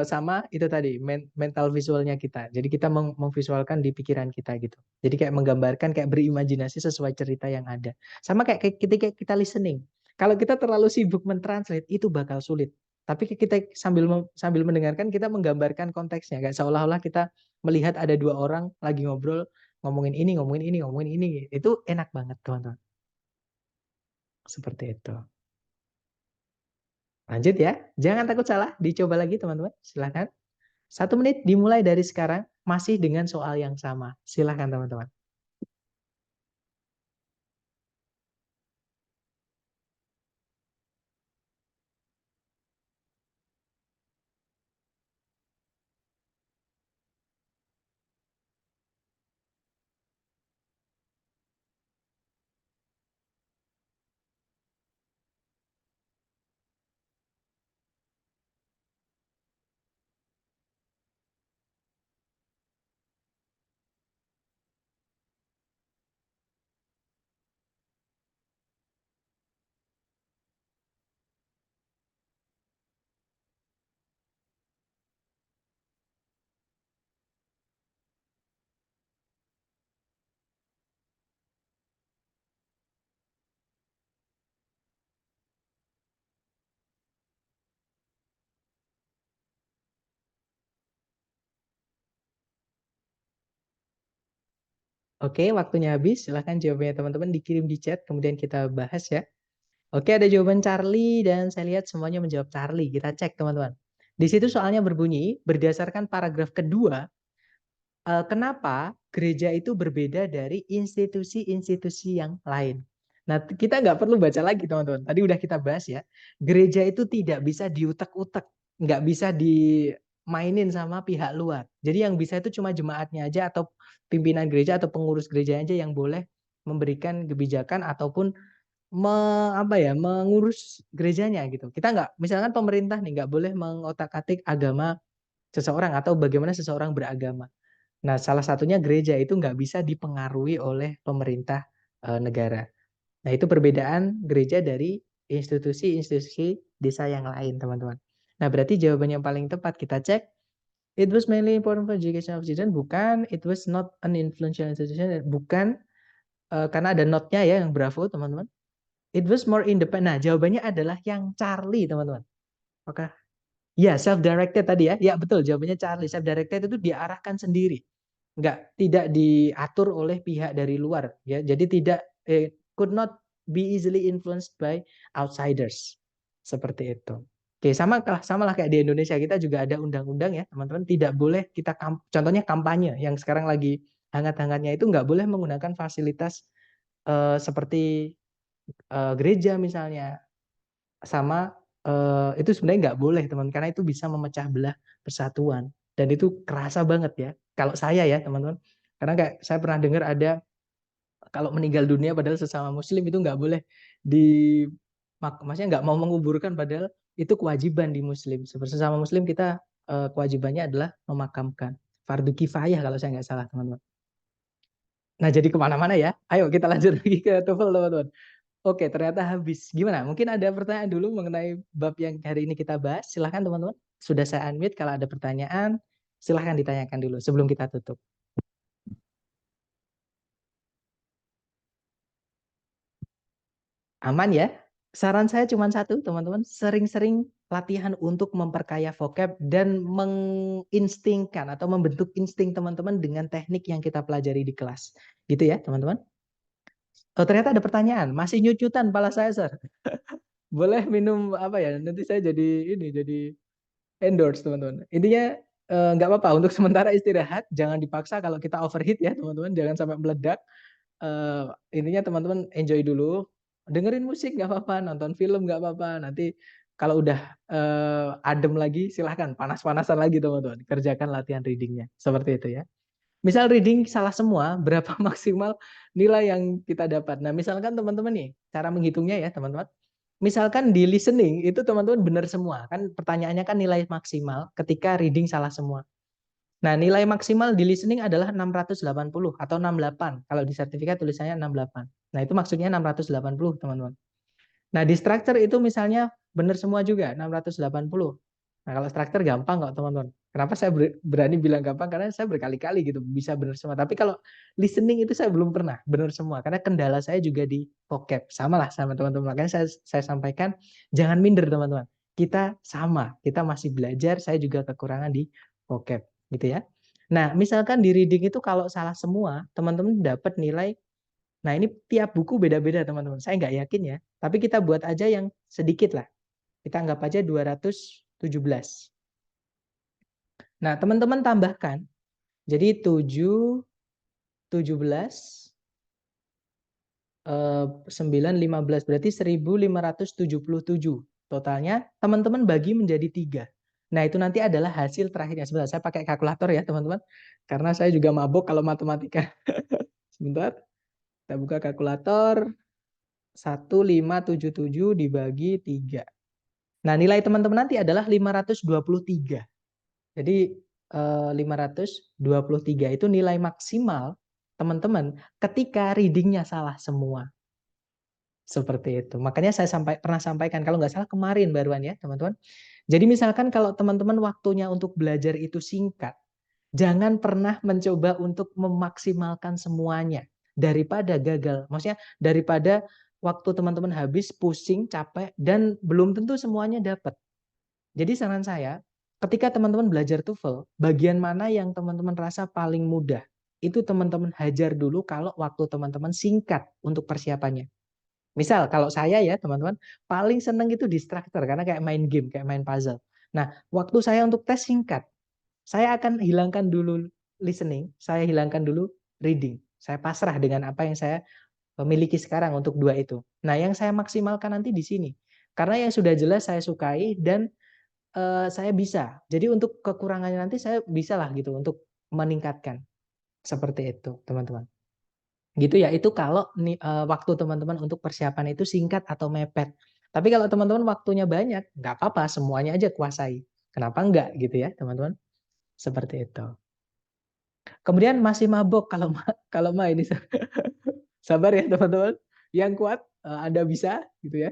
sama itu tadi mental visualnya kita. Jadi kita memvisualkan di pikiran kita gitu. Jadi kayak menggambarkan, kayak berimajinasi sesuai cerita yang ada. Sama kayak ketika kita listening. Kalau kita terlalu sibuk mentranslate itu bakal sulit. Tapi kita sambil mendengarkan kita menggambarkan konteksnya. Kayak seolah-olah kita melihat ada dua orang lagi ngobrol, ngomongin ini, ngomongin ini, ngomongin ini. Itu enak banget teman-teman. Seperti itu. Lanjut ya. Jangan takut salah. Dicoba lagi teman-teman. Silahkan. 1 menit dimulai dari sekarang, masih dengan soal yang sama. Silahkan teman-teman. Oke, waktunya habis. Silahkan jawabannya teman-teman dikirim di chat, kemudian kita bahas ya. Oke, ada jawaban Charlie dan saya lihat semuanya menjawab Charlie. Kita cek teman-teman. Di situ soalnya berbunyi, berdasarkan paragraf kedua, kenapa gereja itu berbeda dari institusi-institusi yang lain. Nah, kita nggak perlu baca lagi teman-teman. Tadi udah kita bahas ya. Gereja itu tidak bisa diutak-utak, nggak bisa dimainin sama pihak luar. Jadi yang bisa itu cuma jemaatnya aja atau pimpinan gereja atau pengurus gereja aja yang boleh memberikan kebijakan ataupun mengurus gerejanya gitu. Kita nggak, misalkan pemerintah nih nggak boleh mengotak-atik agama seseorang atau bagaimana seseorang beragama. Nah, salah satunya gereja itu nggak bisa dipengaruhi oleh pemerintah negara. Nah, itu perbedaan gereja dari institusi-institusi desa yang lain, teman-teman. Nah, berarti jawaban yang paling tepat kita cek, it was mainly important for education of children, bukan, it was not an influential institution, bukan, karena ada not-nya ya yang bravo, teman-teman. It was more independent. Nah, jawabannya adalah yang Charlie, teman-teman. Oke. Ya, self-directed tadi ya. Ya, betul. Jawabannya Charlie. Self-directed itu diarahkan sendiri. Tidak diatur oleh pihak dari luar. Ya, jadi tidak could not be easily influenced by outsiders. Seperti itu. Oke, sama lah kayak di Indonesia kita juga ada undang-undang ya, teman-teman. Tidak boleh kita contohnya kampanye yang sekarang lagi hangat-hangatnya itu nggak boleh menggunakan fasilitas seperti gereja misalnya, sama itu sebenarnya nggak boleh teman, karena itu bisa memecah belah persatuan dan itu kerasa banget ya kalau saya ya teman-teman, karena kayak saya pernah dengar ada kalau meninggal dunia padahal sesama muslim itu nggak boleh di maksudnya nggak mau menguburkan, padahal itu kewajiban di muslim, seperti sesama muslim kita kewajibannya adalah memakamkan, fardu kifayah kalau saya nggak salah teman-teman. Nah jadi kemana-mana ya, ayo kita lanjut lagi ke TOEFL teman-teman. Oke, ternyata habis. Gimana? Mungkin ada pertanyaan dulu mengenai bab yang hari ini kita bahas. Silahkan teman-teman. Sudah saya unmute. Kalau ada pertanyaan, silahkan ditanyakan dulu sebelum kita tutup. Aman ya? Saran saya cuma satu, teman-teman. Sering-sering latihan untuk memperkaya vocab dan menginstingkan atau membentuk insting teman-teman dengan teknik yang kita pelajari di kelas. Gitu ya, teman-teman. Oh, ternyata ada pertanyaan. Masih nyucutan pala saya, Sir. Boleh minum apa ya? Nanti saya jadi endorse teman-teman. Intinya nggak apa-apa untuk sementara istirahat, jangan dipaksa kalau kita overheat ya teman-teman, jangan sampai meledak. Intinya teman-teman enjoy dulu, dengerin musik nggak apa-apa, nonton film nggak apa-apa. Nanti kalau udah adem lagi, silahkan panas-panasan lagi teman-teman, kerjakan latihan readingnya seperti itu ya. Misal reading salah semua, berapa maksimal nilai yang kita dapat? Nah, misalkan teman-teman nih, cara menghitungnya ya teman-teman. Misalkan di listening itu teman-teman benar semua. Kan pertanyaannya kan nilai maksimal ketika reading salah semua. Nah, nilai maksimal di listening adalah 680 atau 68. Kalau di sertifikat tulisannya 68. Nah, itu maksudnya 680, teman-teman. Nah, di structure itu misalnya benar semua juga, 680. Nah, kalau structure gampang kok, teman-teman. Kenapa saya berani bilang gampang? Karena saya berkali-kali gitu bisa benar semua. Tapi kalau listening itu saya belum pernah benar semua. Karena kendala saya juga di vocab. Sama lah sama teman-teman. Makanya saya sampaikan, jangan minder, teman-teman. Kita sama, kita masih belajar. Saya juga kekurangan di vocab, gitu ya. Nah, misalkan di reading itu kalau salah semua, teman-teman dapat nilai. Nah, ini tiap buku beda-beda, teman-teman. Saya nggak yakin ya. Tapi kita buat aja yang sedikit lah. Kita anggap aja 217. Nah, teman-teman tambahkan. Jadi 7, 17, 9, 15. Berarti 1577. Totalnya teman-teman bagi menjadi 3. Nah, itu nanti adalah hasil terakhirnya. Sebentar, saya pakai kalkulator ya, teman-teman. Karena saya juga mabuk kalau matematika. Sebentar, kita buka kalkulator. 1577 dibagi 3. Nah, nilai teman-teman nanti adalah 523. Jadi 523 itu nilai maksimal teman-teman ketika readingnya salah semua. Seperti itu. Makanya saya pernah sampaikan, kalau nggak salah kemarin baruan ya teman-teman. Jadi misalkan kalau teman-teman waktunya untuk belajar itu singkat, jangan pernah mencoba untuk memaksimalkan semuanya. Daripada gagal. Maksudnya daripada waktu teman-teman habis, pusing, capek, dan belum tentu semuanya dapat. Jadi saran saya, ketika teman-teman belajar TOEFL, bagian mana yang teman-teman rasa paling mudah, itu teman-teman hajar dulu kalau waktu teman-teman singkat untuk persiapannya. Misal kalau saya ya teman-teman, paling seneng itu di structure karena kayak main game, kayak main puzzle. Nah, waktu saya untuk tes singkat, saya akan hilangkan dulu listening, saya hilangkan dulu reading. Saya pasrah dengan apa yang saya miliki sekarang untuk dua itu. Nah, yang saya maksimalkan nanti di sini. Karena yang sudah jelas saya sukai dan saya bisa. Jadi untuk kekurangannya nanti saya bisa lah gitu untuk meningkatkan. Seperti itu, teman-teman. Gitu ya, itu kalau waktu teman-teman untuk persiapan itu singkat atau mepet. Tapi kalau teman-teman waktunya banyak, nggak apa-apa, semuanya aja kuasai. Kenapa enggak gitu ya, teman-teman? Seperti itu. Kemudian masih mabok kalau main ini. Sabar ya, teman-teman. Yang kuat, Anda bisa gitu ya.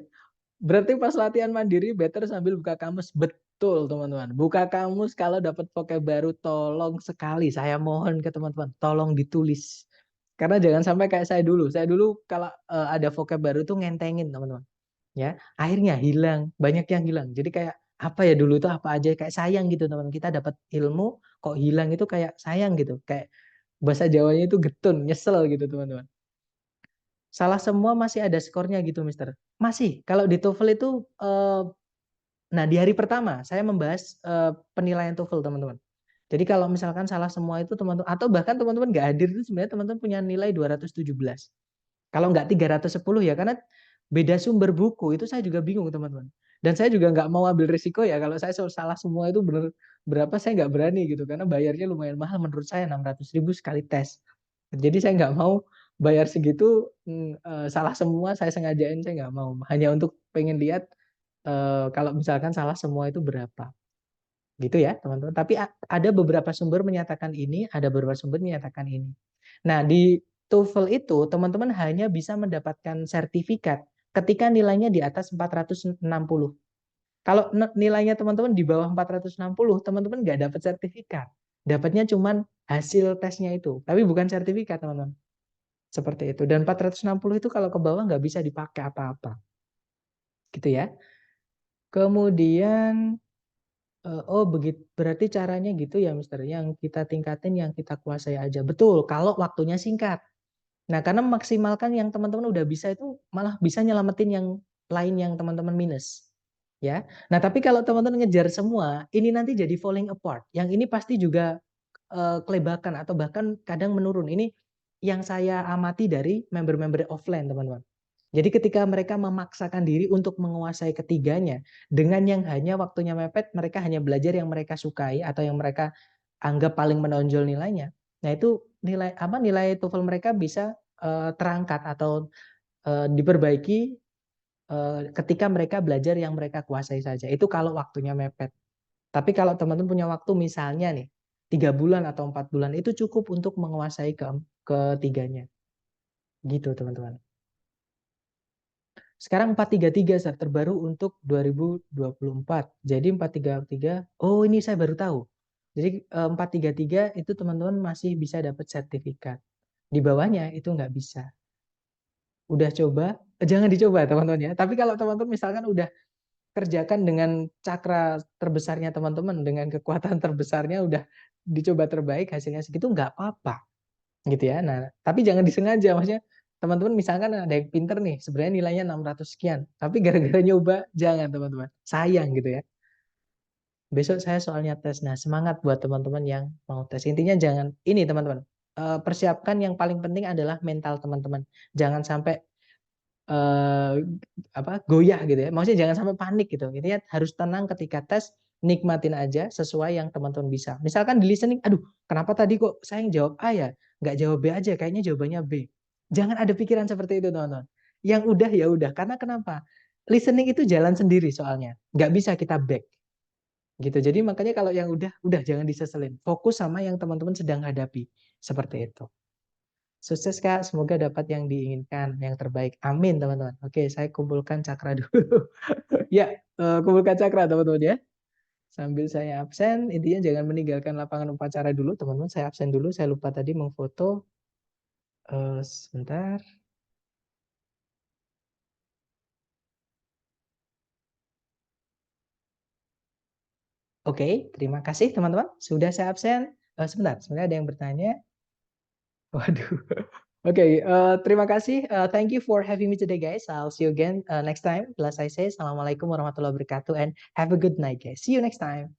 Berarti pas latihan mandiri better sambil buka kamus. Betul teman-teman. Buka kamus kalau dapat vocab baru tolong sekali. Saya mohon ke teman-teman. Tolong ditulis. Karena jangan sampai kayak saya dulu. Saya dulu kalau ada vocab baru tuh ngentengin teman-teman. Ya, akhirnya hilang. Banyak yang hilang. Jadi kayak apa ya dulu itu apa aja kayak sayang gitu teman. Kita dapat ilmu kok hilang itu kayak sayang gitu. Kayak bahasa Jawanya itu getun, nyesel gitu teman-teman. Salah semua masih ada skornya gitu, Mister. Masih. Kalau di TOEFL itu nah di hari pertama saya membahas penilaian TOEFL teman-teman. Jadi kalau misalkan salah semua itu teman-teman atau bahkan teman-teman nggak hadir itu sebenarnya teman-teman punya nilai 217. Kalau nggak 310 ya karena beda sumber buku itu saya juga bingung teman-teman. Dan saya juga nggak mau ambil risiko ya kalau saya salah semua itu benar berapa saya nggak berani gitu karena bayarnya lumayan mahal menurut saya 600.000 sekali tes. Jadi saya nggak mau bayar segitu salah semua saya sengajain saya nggak mau hanya untuk pengen lihat kalau misalkan salah semua itu berapa gitu ya teman-teman. Tapi ada beberapa sumber menyatakan ini, ada beberapa sumber menyatakan ini. Nah di TOEFL itu teman-teman hanya bisa mendapatkan sertifikat ketika nilainya di atas 460. Kalau nilainya teman-teman di bawah 460, teman-teman nggak dapat sertifikat. Dapatnya cuma hasil tesnya itu, tapi bukan sertifikat teman-teman. Seperti itu. Dan 460 itu kalau ke bawah nggak bisa dipakai apa-apa. Gitu ya. Kemudian oh begitu, berarti caranya gitu ya Mister, yang kita tingkatin yang kita kuasai aja. Betul, kalau waktunya singkat. Nah, karena maksimalkan yang teman-teman udah bisa itu malah bisa nyelamatin yang lain yang teman-teman minus. Ya. Nah, tapi kalau teman-teman ngejar semua, ini nanti jadi falling apart. Yang ini pasti juga kelebakan atau bahkan kadang menurun. Ini yang saya amati dari member-member offline, teman-teman. Jadi ketika mereka memaksakan diri untuk menguasai ketiganya dengan yang hanya waktunya mepet, mereka hanya belajar yang mereka sukai atau yang mereka anggap paling menonjol nilainya. Nah, itu nilai TOEFL mereka bisa terangkat atau diperbaiki ketika mereka belajar yang mereka kuasai saja. Itu kalau waktunya mepet. Tapi kalau teman-teman punya waktu misalnya nih 3 bulan atau 4 bulan itu cukup untuk menguasai ketiganya. Gitu teman-teman. Sekarang 433 terbaru untuk 2024. Jadi 433, oh ini saya baru tahu. Jadi 433 itu teman-teman masih bisa dapat sertifikat. Di bawahnya itu nggak bisa. Udah coba, jangan dicoba teman-teman ya. Tapi kalau teman-teman misalkan udah kerjakan dengan cakra terbesarnya teman-teman, dengan kekuatan terbesarnya udah dicoba terbaik hasilnya segitu nggak apa-apa gitu ya. Nah, tapi jangan disengaja maksudnya teman-teman misalkan ada yang pinter nih, sebenarnya nilainya 600 sekian, tapi gara-gara nyoba jangan teman-teman. Sayang gitu ya. Besok saya soalnya tes. Nah, semangat buat teman-teman yang mau tes. Intinya jangan ini teman-teman. Persiapkan yang paling penting adalah mental teman-teman. Jangan sampai eh, goyah gitu ya. Maksudnya jangan sampai panik gitu. Intinya harus tenang ketika tes, nikmatin aja sesuai yang teman-teman bisa. Misalkan di listening, aduh, kenapa tadi kok saya yang jawab A ya, nggak jawab B aja, kayaknya jawabannya B. Jangan ada pikiran seperti itu, teman-teman. Yang udah ya udah. Karena kenapa? Listening itu jalan sendiri soalnya. Nggak bisa kita back. Gitu. Jadi makanya kalau yang udah jangan diseselin. Fokus sama yang teman-teman sedang hadapi. Seperti itu. Sukses Kak, semoga dapat yang diinginkan, yang terbaik. Amin teman-teman. Oke, saya kumpulkan cakra dulu. Ya, kumpulkan cakra teman-teman ya. Sambil saya absen, intinya jangan meninggalkan lapangan upacara dulu teman-teman. Saya absen dulu, saya lupa tadi memfoto. Sebentar. Oke, terima kasih teman-teman. Sudah saya absen. Sebentar, sebenarnya ada yang bertanya. Waduh. Oke, terima kasih. Thank you for having me today, guys. I'll see you again next time. Plus, I say, Assalamualaikum warahmatullahi wabarakatuh, and have a good night, guys. See you next time.